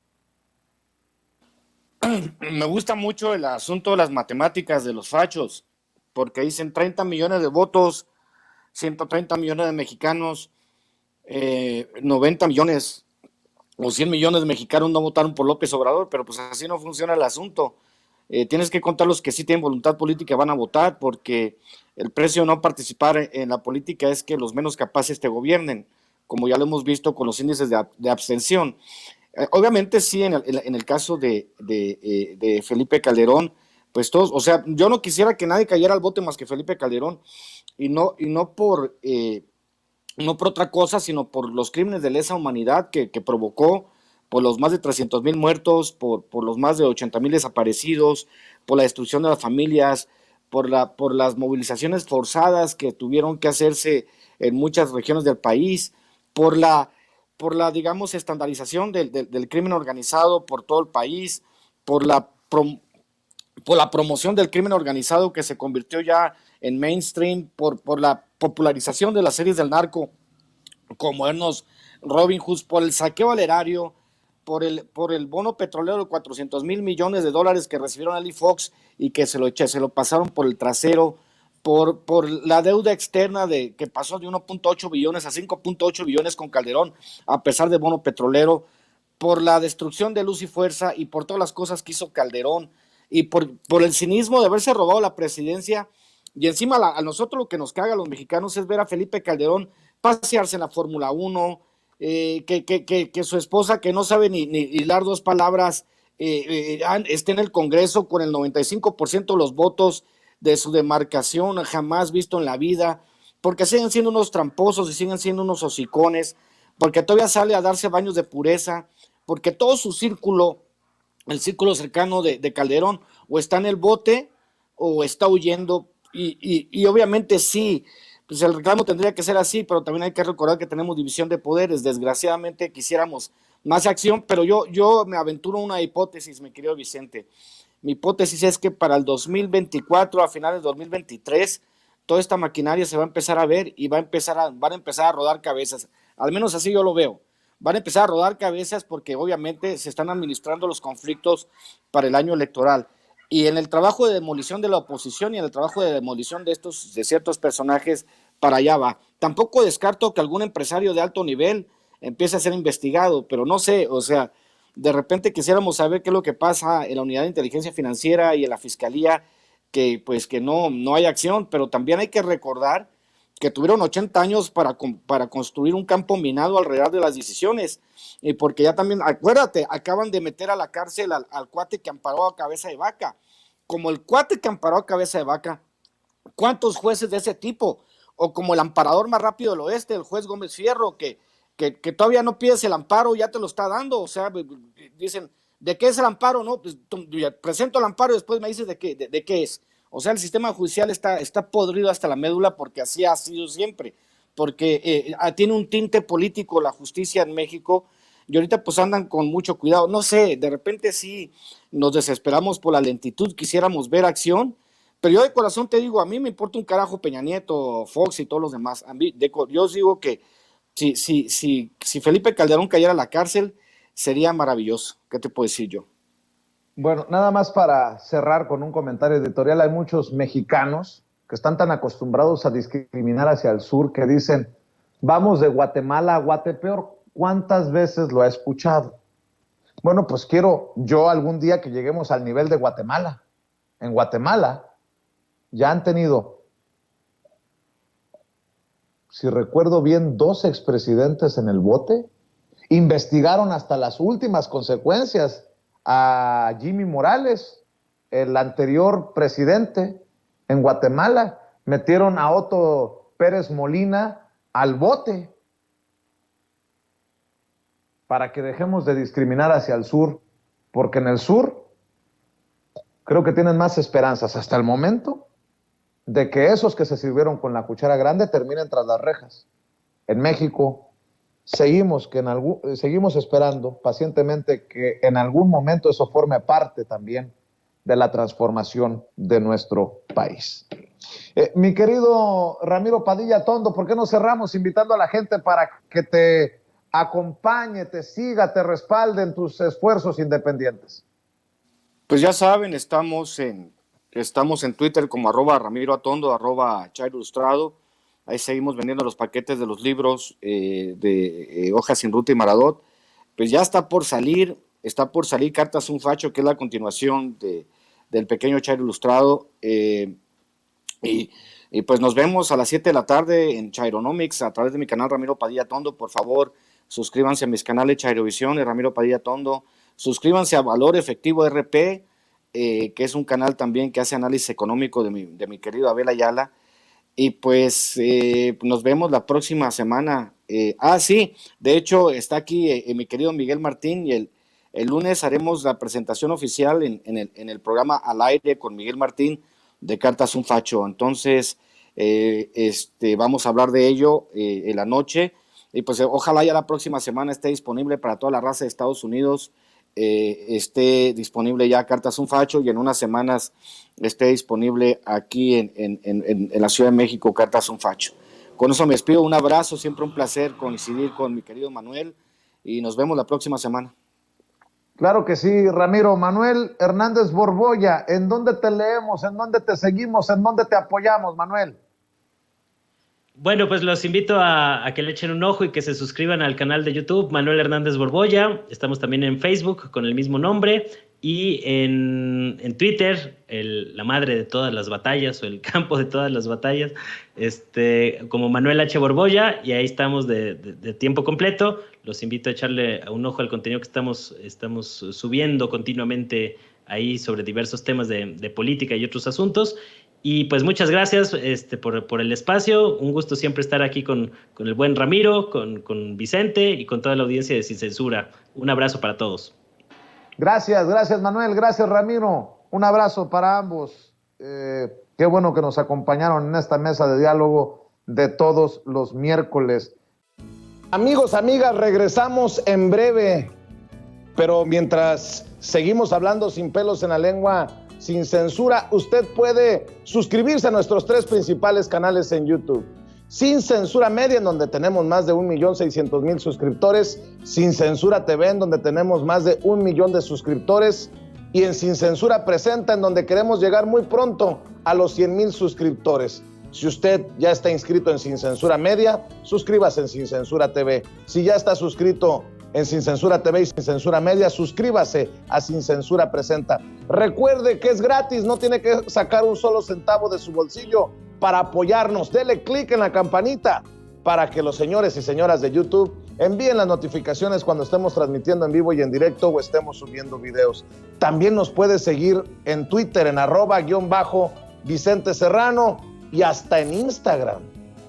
Me gusta mucho el asunto de las matemáticas de los fachos, porque dicen 30 millones de votos, 130 millones de mexicanos, 90 millones o 100 millones de mexicanos no votaron por López Obrador, pero pues así no funciona el asunto. Tienes que contar los que sí tienen voluntad política van a votar, porque el precio de no participar en la política es que los menos capaces te gobiernen, como ya lo hemos visto con los índices de abstención. Obviamente sí, en el caso de Felipe Calderón, pues todos, o sea, yo no quisiera que nadie cayera al bote más que Felipe Calderón, y no por otra cosa, sino por los crímenes de lesa humanidad que provocó, por los más de 300,000 muertos, por los más de 80,000 desaparecidos, por la destrucción de las familias, por las movilizaciones forzadas que tuvieron que hacerse en muchas regiones del país, por la digamos, estandarización del crimen organizado por todo el país, por la promoción del crimen organizado que se convirtió ya en mainstream, por la popularización de las series del narco como Ernos Robin Hood, por el saqueo al erario, por el bono petrolero de 400,000 millones de dólares que recibieron Ali Fox y que se lo pasaron por el trasero, por la deuda externa que pasó de 1.8 billones a 5.8 billones con Calderón, a pesar del bono petrolero, por la destrucción de Luz y Fuerza y por todas las cosas que hizo Calderón, y por el cinismo de haberse robado la presidencia. Y encima a nosotros lo que nos caga a los mexicanos es ver a Felipe Calderón pasearse en la Fórmula 1, que su esposa, que no sabe ni hilar dos palabras, esté en el Congreso con el 95% de los votos de su demarcación, jamás visto en la vida, porque siguen siendo unos tramposos y siguen siendo unos hocicones, porque todavía sale a darse baños de pureza, porque todo su círculo, el círculo cercano de Calderón, o está en el bote o está huyendo, y obviamente sí, pues el reclamo tendría que ser así, pero también hay que recordar que tenemos división de poderes. Desgraciadamente quisiéramos más acción, pero yo me aventuro una hipótesis, mi querido Vicente. Mi hipótesis es que para el 2024, a finales de 2023, toda esta maquinaria se va a empezar a ver y van a empezar a rodar cabezas. Al menos así yo lo veo. Van a empezar a rodar cabezas porque obviamente se están administrando los conflictos para el año electoral. Y en el trabajo de demolición de la oposición y en el trabajo de demolición de ciertos personajes, para allá va. Tampoco descarto que algún empresario de alto nivel empiece a ser investigado, pero no sé, o sea, de repente quisiéramos saber qué es lo que pasa en la Unidad de Inteligencia Financiera y en la Fiscalía, que pues que no hay acción, pero también hay que recordar que tuvieron 80 años para construir un campo minado alrededor de las decisiones, y porque ya también, acuérdate, acaban de meter a la cárcel al cuate que amparó a Cabeza de Vaca. Como el cuate que amparó a Cabeza de Vaca, ¿cuántos jueces de ese tipo? O como el amparador más rápido del oeste, el juez Gómez Fierro, que todavía no pides el amparo, ya te lo está dando. O sea, dicen, ¿de qué es el amparo? No, pues presento el amparo y después me dices de qué es. O sea, el sistema judicial está podrido hasta la médula, porque así ha sido siempre, porque tiene un tinte político la justicia en México, y ahorita pues andan con mucho cuidado. No sé, de repente sí nos desesperamos por la lentitud, quisiéramos ver acción, pero yo de corazón te digo, a mí me importa un carajo Peña Nieto, Fox y todos los demás. Yo os digo que si Felipe Calderón cayera a la cárcel, sería maravilloso. ¿Qué te puedo decir yo? Bueno, nada más para cerrar con un comentario editorial, hay muchos mexicanos que están tan acostumbrados a discriminar hacia el sur que dicen, vamos de Guatemala a Guatepeor. ¿Cuántas veces lo ha escuchado? Bueno, pues quiero yo algún día que lleguemos al nivel de Guatemala. En Guatemala ya han tenido, si recuerdo bien, 2 expresidentes en el bote. Investigaron hasta las últimas consecuencias a Jimmy Morales, el anterior presidente en Guatemala. Metieron a Otto Pérez Molina al bote para que dejemos de discriminar hacia el sur, porque en el sur creo que tienen más esperanzas hasta el momento de que esos que se sirvieron con la cuchara grande terminen tras las rejas. En México seguimos esperando pacientemente que en algún momento eso forme parte también de la transformación de nuestro país. Mi querido Ramiro Padilla Tondo, ¿por qué no cerramos invitando a la gente para que te acompañe, te siga, te respalde en tus esfuerzos independientes? Pues ya saben, estamos en Twitter como @RamiroAtondo, @ChairoIlustrado. Ahí seguimos vendiendo los paquetes de los libros de Hojas sin Ruta y Maradot. Pues ya está por salir Cartas un Facho, que es la continuación del pequeño Chairo Ilustrado. Y pues nos vemos a las 7 de la tarde en Chaironomics a través de mi canal Ramiro Padilla Tondo. Por favor, suscríbanse a mis canales Chairovisión y Ramiro Padilla Tondo. Suscríbanse a Valor Efectivo RP, que es un canal también que hace análisis económico de mi querido Abel Ayala. Y pues nos vemos la próxima semana. Sí, de hecho está aquí mi querido Miguel Martín, y el lunes haremos la presentación oficial en el programa Al Aire con Miguel Martín de Cartas un Facho. Entonces vamos a hablar de ello en la noche, y pues ojalá ya la próxima semana esté disponible para toda la raza de Estados Unidos. Esté disponible ya Cartas un Facho, y en unas semanas esté disponible aquí en la Ciudad de México Cartas un Facho. Con eso me despido, un abrazo, siempre un placer coincidir con mi querido Manuel, y nos vemos la próxima semana. Claro que sí, Ramiro. Manuel Hernández Borbolla, ¿en dónde te leemos? ¿En dónde te seguimos? ¿En dónde te apoyamos, Manuel? Bueno, pues los invito a que le echen un ojo y que se suscriban al canal de YouTube Manuel Hernández Borbolla. Estamos también en Facebook con el mismo nombre, y en Twitter, la madre de todas las batallas, o el campo de todas las batallas, como Manuel H. Borbolla, y ahí estamos de tiempo completo. Los invito a echarle un ojo al contenido que estamos subiendo continuamente ahí sobre diversos temas de política y otros asuntos. Y pues muchas gracias por el espacio. Un gusto siempre estar aquí con el buen Ramiro, con Vicente y con toda la audiencia de Sin Censura. Un abrazo para todos. Gracias Manuel, gracias Ramiro. Un abrazo para ambos. Qué bueno que nos acompañaron en esta mesa de diálogo de todos los miércoles. Amigos, amigas, regresamos en breve. Pero mientras seguimos hablando sin pelos en la lengua, sin censura, usted puede suscribirse a nuestros 3 principales canales en YouTube. Sin Censura Media, en donde tenemos más de 1.600.000 suscriptores. Sin Censura TV, en donde tenemos más de 1 millón de suscriptores. Y en Sin Censura Presenta, en donde queremos llegar muy pronto a los 100,000 suscriptores. Si usted ya está inscrito en Sin Censura Media, suscríbase en Sin Censura TV. Si ya está suscrito en Sin Censura TV y Sin Censura Media, suscríbase a Sin Censura Presenta. Recuerde que es gratis, no tiene que sacar un solo centavo de su bolsillo para apoyarnos. Dele clic en la campanita para que los señores y señoras de YouTube envíen las notificaciones cuando estemos transmitiendo en vivo y en directo o estemos subiendo videos. También nos puede seguir en Twitter en @Vicente Serrano y hasta en Instagram.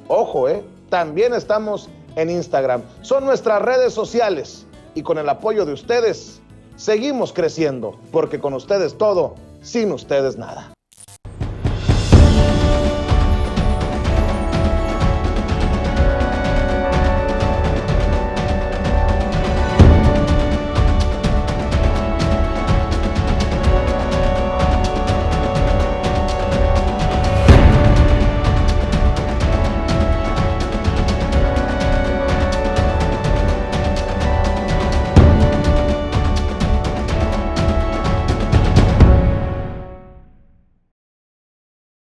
Ojo, también estamos en Instagram. Son nuestras redes sociales, y con el apoyo de ustedes seguimos creciendo, porque con ustedes todo, sin ustedes nada.